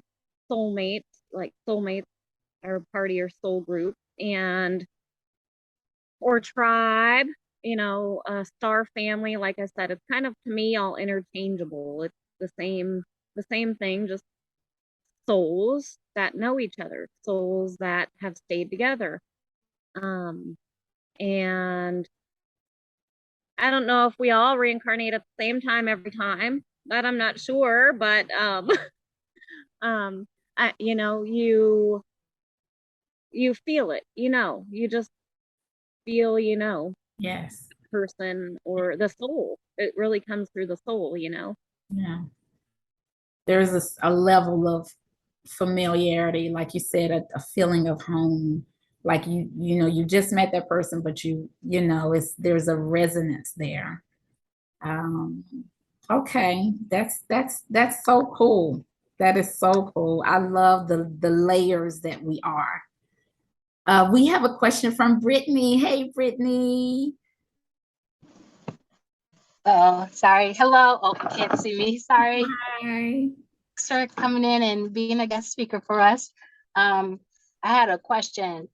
S2: soulmates, like soulmates are part of your soul group, and or tribe, you know, star family. Like I said, it's kind of, to me, all interchangeable. It's the same thing, just souls that know each other, souls that have stayed together. And I don't know if we all reincarnate at the same time every time. That I'm not sure, but you know, you feel it, you know, you just feel, you know,
S1: Yes.
S2: person or the soul. It really comes through the soul, you know.
S1: Yeah. There's a level of familiarity, like you said, a feeling of home. Like you just met that person, but there's a resonance there. Um, okay, that's so cool. That is so cool. I love the layers that we are. We have a question from Brittany. Hey, Brittany.
S4: Oh, sorry. Hello. Oh, you can't see me. Sorry.
S1: Hi.
S4: Thanks for coming in and being a guest speaker for us. Um, I had a question.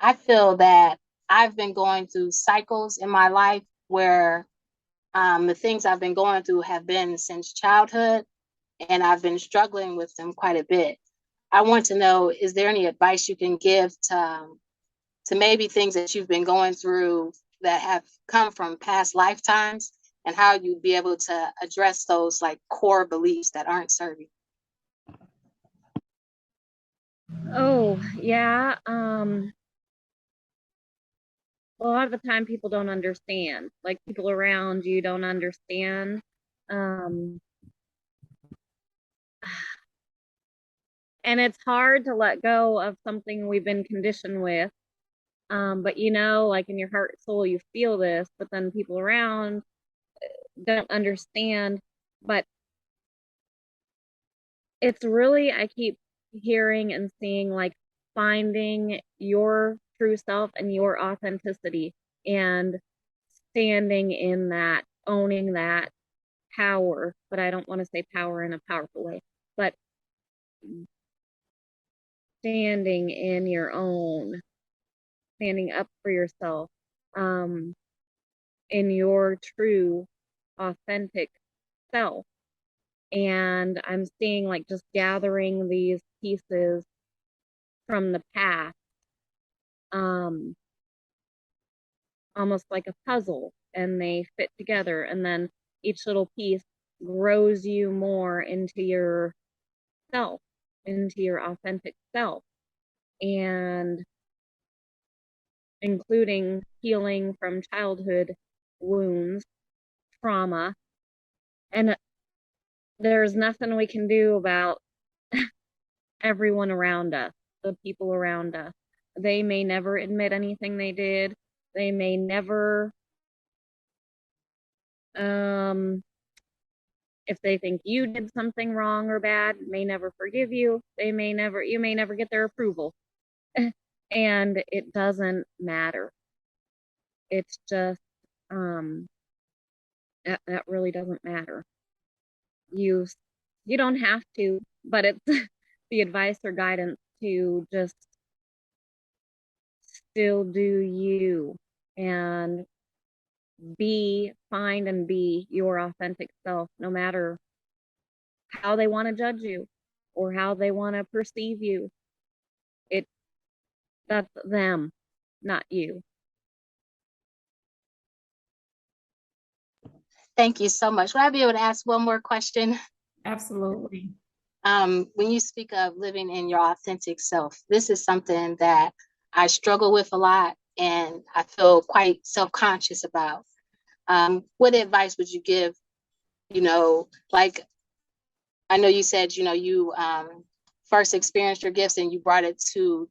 S4: I feel that I've been going through cycles in my life where the things I've been going through have been since childhood, and I've been struggling with them quite a bit. I want to know, is there any advice you can give to maybe things that you've been going through that have come from past lifetimes, and how you'd be able to address those like core beliefs that aren't serving?
S2: Oh, yeah. A lot of the time people don't understand. Like people around you don't understand. Um, and it's hard to let go of something we've been conditioned with. But you know, like in your heart and soul, you feel this, but then people around don't understand. But it's really, I keep hearing and seeing like finding your true self and your authenticity and standing in that, owning that power. But I don't want to say power in a powerful way, but standing in your own, standing up for yourself, um, in your true, authentic self. And I'm seeing like just gathering these pieces from the past, um, almost like a puzzle, and they fit together. And then each little piece grows you more into your self, into your authentic self, and including healing from childhood wounds, trauma. And there's nothing we can do about everyone around us, the people around us. They may never admit anything they did. They may never, if they think you did something wrong or bad, may never forgive you. You may never get their approval. And it doesn't matter. It's just, that really doesn't matter. You don't have to, but it's the advice or guidance to just still do you and find and be your authentic self, no matter how they want to judge you or how they want to perceive you. That's them, not you.
S4: Thank you so much. Will I be able to ask one more question?
S1: Absolutely.
S4: When you speak of living in your authentic self, this is something that I struggle with a lot and I feel quite self-conscious about. What advice would you give, like I know you said, you first experienced your gifts and you brought it to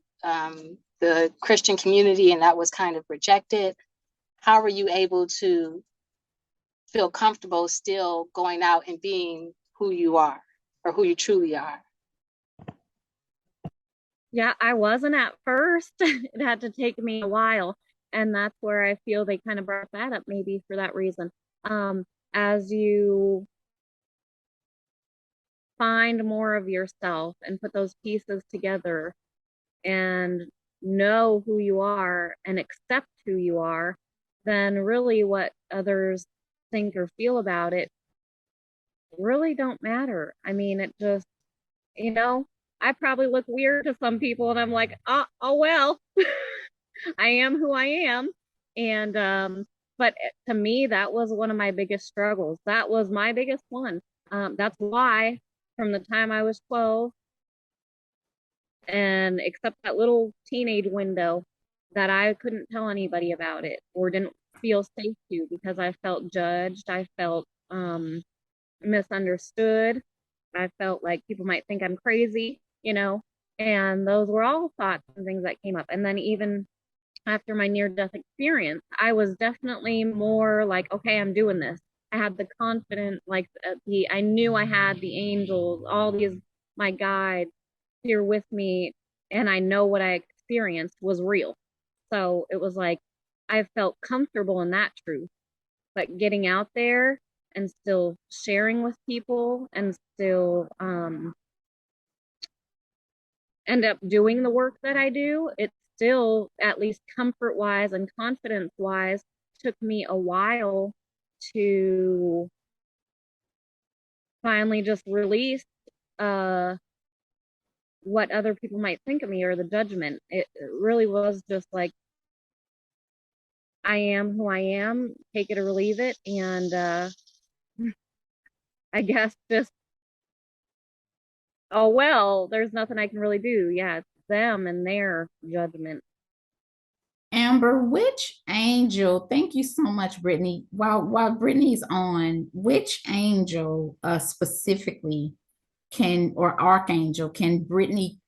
S4: the Christian community and that was kind of rejected. How were you able to feel comfortable still going out and being who you are or who you truly are?
S2: Yeah, I wasn't at first. It had to take me a while. And that's where I feel they kind of brought that up, maybe for that reason. As you find more of yourself and put those pieces together and know who you are and accept who you are, then really what others think or feel about it really don't matter. I mean, it just, I probably look weird to some people and I'm like, oh well, I am who I am. And but to me, that was one of my biggest struggles. That was my biggest one. That's why from the time I was 12 and except that little teenage window, that I couldn't tell anybody about it or didn't feel safe to, because I felt judged. I felt misunderstood. I felt like people might think I'm crazy, and those were all thoughts and things that came up. And then even after my near-death experience, I was definitely more like, okay, I'm doing this. I had the confidence, like I knew I had the angels, all these, my guides here with me, and I know what I experienced was real. So it was like, I felt comfortable in that truth, but getting out there and still sharing with people and still end up doing the work that I do, it still, at least comfort wise and confidence wise, took me a while to finally just release what other people might think of me or the judgment. It really was just like, I am who I am, take it or leave it. And I guess just, oh well, there's nothing I can really do. Yeah, it's them and their judgment.
S1: Amber, which angel, thank you so much, Brittany. While Brittany's on, which angel specifically or archangel can Brittany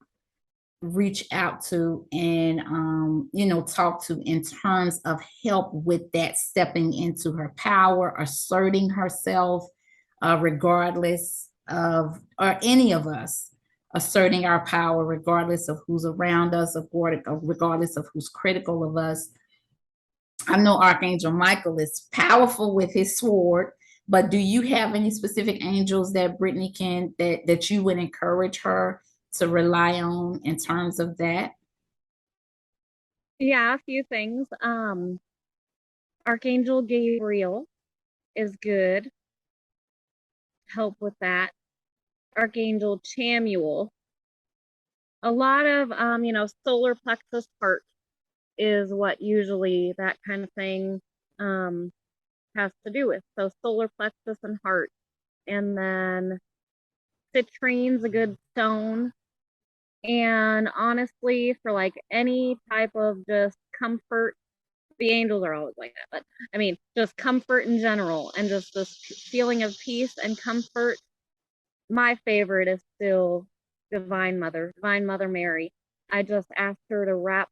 S1: reach out to and talk to in terms of help with that stepping into her power, asserting herself, regardless or any of us asserting our power, regardless of who's around us, regardless of who's critical of us. I know Archangel Michael is powerful with his sword, but do you have any specific angels that Brittany that you would encourage her to rely on in terms of that?
S2: Yeah, a few things. Archangel Gabriel is good. Help with that. Archangel Chamuel. A lot of solar plexus heart is what usually that kind of thing has to do with. So solar plexus and heart. And then citrine's a good stone. And honestly, for like any type of just comfort, the angels are always like that, but I mean, just comfort in general and just this feeling of peace and comfort. My favorite is still Divine Mother Mary. I just asked her to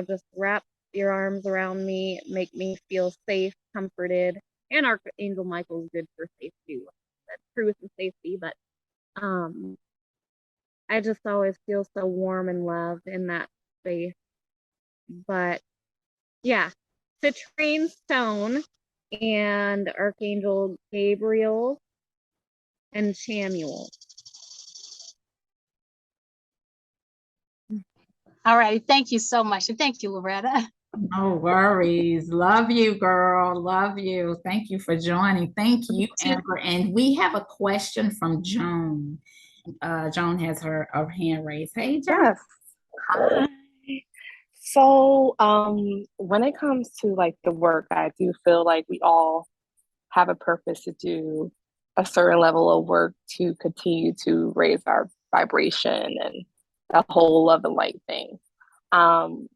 S2: just wrap your arms around me, make me feel safe, comforted. And Archangel Michael is good for safety too. That's truth and safety, but I just always feel so warm and loved in that space. But yeah, citrine stone and Archangel Gabriel and Chamuel.
S4: All right. Thank you so much. And thank you, Loretta.
S1: No worries. Love you, girl. Love you. Thank you for joining. Thank you, Amber. And we have a question from Joan. Joan has her hand raised. Hey, Joan.
S3: Yes. Hi. So, when it comes to like the work, I do feel like we all have a purpose to do a certain level of work to continue to raise our vibration and the whole love and light thing. Um,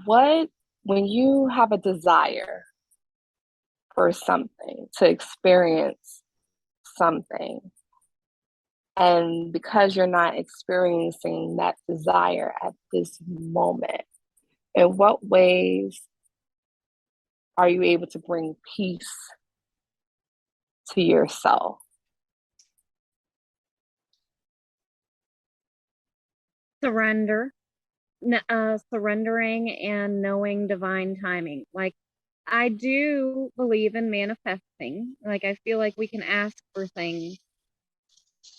S3: when you have a desire for something, to experience something, and because you're not experiencing that desire at this moment, in what ways are you able to bring peace to yourself?
S2: Surrendering and knowing divine timing. Like, I do believe in manifesting. Like, I feel like we can ask for things.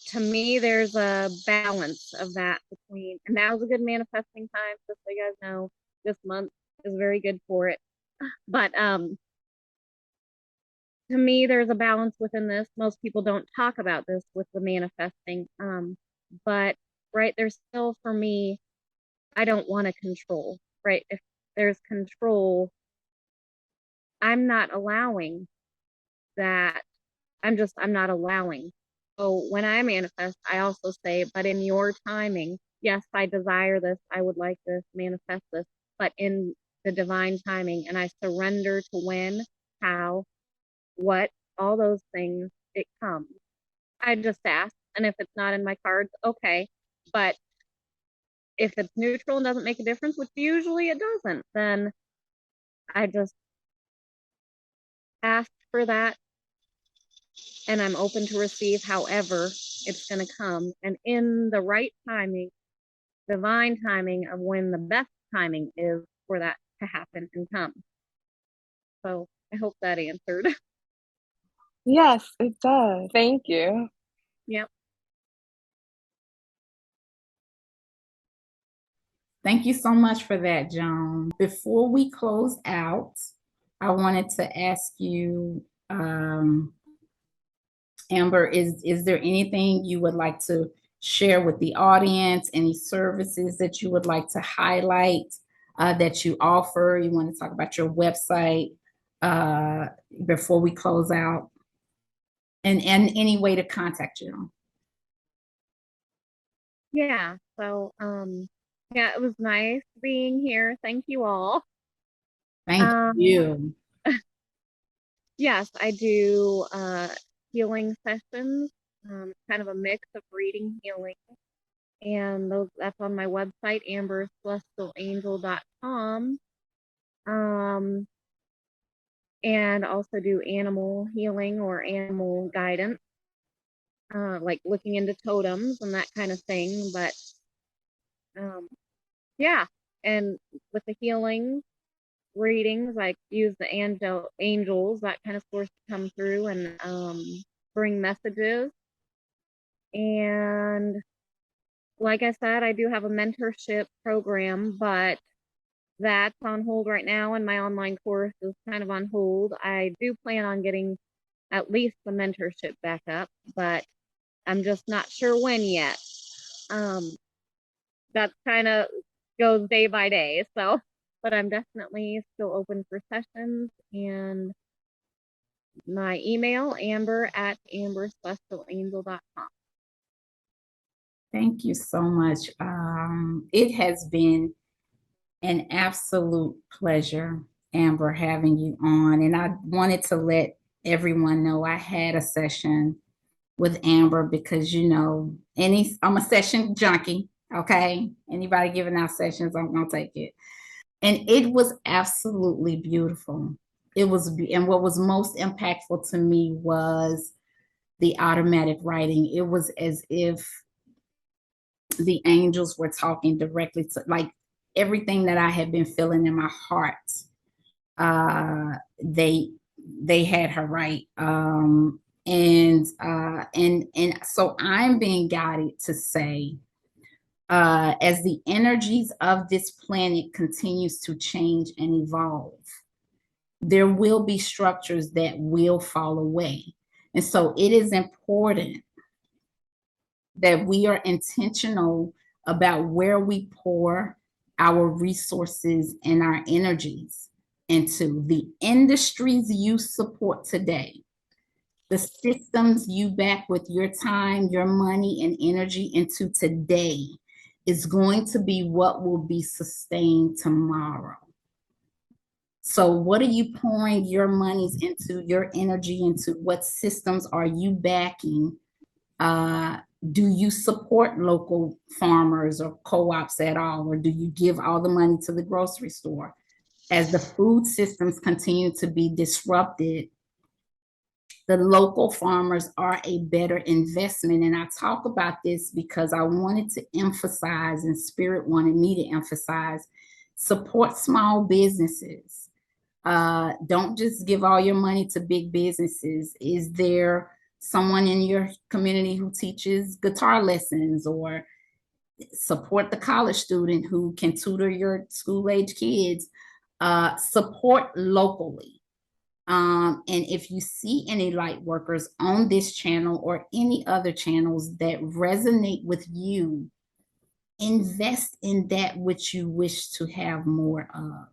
S2: To me, there's a balance of that between, and now's a good manifesting time, just so you guys know, this month is very good for it. But to me, there's a balance within this. Most people don't talk about this with the manifesting. But right, there's still, for me, I don't want to control, right? If there's control, I'm not allowing that. I'm not allowing. So when I manifest, I also say, but in your timing, yes, I desire this. I would like this, manifest this, but in the divine timing, and I surrender to when, how, what, all those things, it comes. I just ask. And if it's not in my cards, okay. But if it's neutral and doesn't make a difference, which usually it doesn't, then I just ask for that, and I'm open to receive however it's going to come. And in the right timing, divine timing of when the best timing is for that to happen and come. So I hope that answered.
S3: Yes, it does. Thank you.
S2: Yep.
S1: Thank you so much for that, Joan. Before we close out, I wanted to ask you, Amber, is there anything you would like to share with the audience? Any services that you would like to highlight that you offer? You want to talk about your website before we close out? And any way to contact you?
S2: Yeah. So, yeah, it was nice being here. Thank you all.
S1: Thank you.
S2: Yes, I do healing sessions, kind of a mix of reading, healing, and that's on my website, ambercelestialangel.com. And also do animal healing or animal guidance. like looking into totems and that kind of thing. But um, yeah, and with the healing readings, I use the angels, that kind of source to come through and bring messages. And like I said, I do have a mentorship program, but that's on hold right now, and my online course is kind of on hold. I do plan on getting at least the mentorship back up, but I'm just not sure when yet. That kind of goes day by day. So, but I'm definitely still open for sessions, and my email, amber@ambercelestialangel.com.
S1: Thank you so much. It has been an absolute pleasure, Amber, having you on. And I wanted to let everyone know I had a session with Amber because, you know, I'm a session junkie. Okay. Anybody giving out sessions, I'm going to take it. And it was absolutely beautiful. And what was most impactful to me was the automatic writing. It was as if the angels were talking directly to, like, everything that I had been feeling in my heart. They had her right. And so I'm being guided to say, as the energies of this planet continues to change and evolve, there will be structures that will fall away. And so it is important that we are intentional about where we pour our resources and our energies into. The industries you support today, the systems you back with your time, your money, and energy into today is going to be what will be sustained tomorrow. So what are you pouring your monies into, your energy into? What systems are you backing? Do you support local farmers or co-ops at all? Or do you give all the money to the grocery store? As the food systems continue to be disrupted, the local farmers are a better investment. And I talk about this because I wanted to emphasize, and Spirit wanted me to emphasize, support small businesses. Don't just give all your money to big businesses. Is there someone in your community who teaches guitar lessons, or support the college student who can tutor your school-age kids? Support locally. And if you see any light workers on this channel or any other channels that resonate with you, invest in that which you wish to have more of.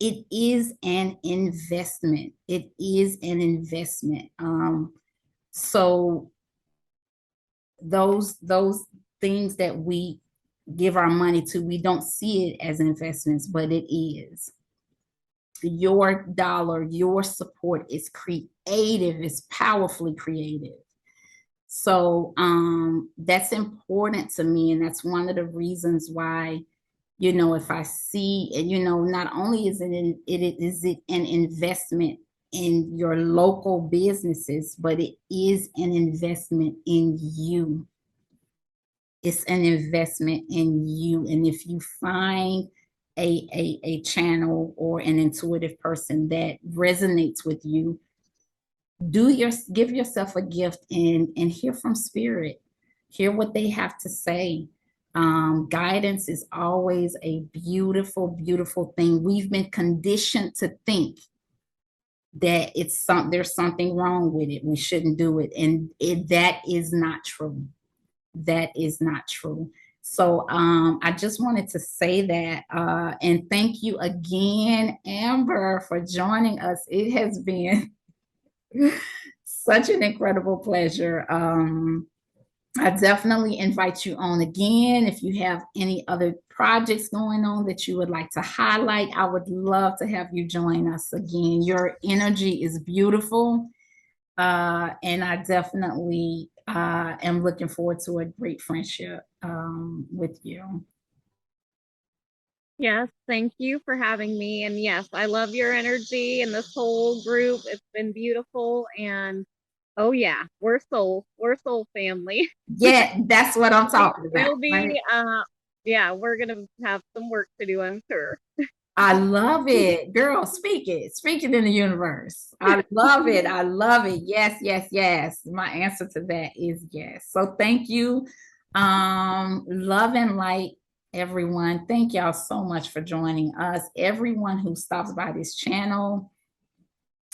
S1: It is an investment. It is an investment. So those things that we give our money to, we don't see it as investments, but it is. Your dollar, your support is creative, is powerfully creative. So that's important to me. And that's one of the reasons why, you know, if I see, and you know, not only is it an investment in your local businesses, but it is an investment in you. It's an investment in you. And if you find a channel or an intuitive person that resonates with you, give yourself a gift and hear from Spirit. Hear what they have to say. Guidance is always a beautiful, beautiful thing. We've been conditioned to think that there's something wrong with it. We shouldn't do it. And that is not true. That is not true. So I just wanted to say that. And thank you again, Amber, for joining us. It has been such an incredible pleasure. I definitely invite you on again. If you have any other projects going on that you would like to highlight, I would love to have you join us again. Your energy is beautiful. And I definitely am looking forward to a great friendship with you.
S2: Yes, thank you for having me. And yes, I love your energy and this whole group. It's been beautiful. And Oh yeah, we're soul family.
S1: Yeah, that's what I'm talking about.
S2: We'll be yeah, we're gonna have some work to do, I'm sure.
S1: I love it. Girl, speak it. Speak it in the universe. I love it. I love it. Yes, yes, yes. My answer to that is yes. So thank you. Love and light, everyone. Thank y'all so much for joining us. Everyone who stops by this channel,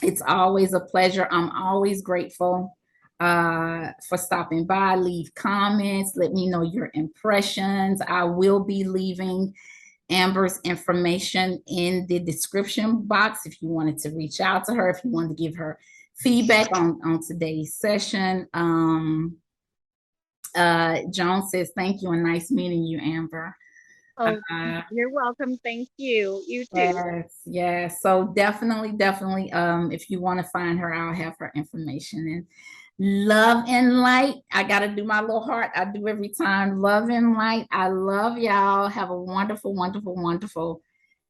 S1: it's always a pleasure. I'm always grateful for stopping by. Leave comments. Let me know your impressions. I will be leaving Amber's information in the description box if you wanted to reach out to her, if you wanted to give her feedback on today's session. Joan says, thank you and nice meeting you, Amber.
S2: Oh, you're welcome. Thank you. You too.
S1: Yes, yes. So definitely, definitely, if you want to find her, I'll have her information. And love and light. I got to do my little heart. I do every time. Love and light. I love y'all. Have a wonderful, wonderful, wonderful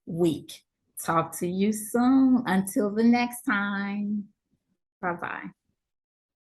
S1: week. Talk to you soon. Until the next time. Bye-bye.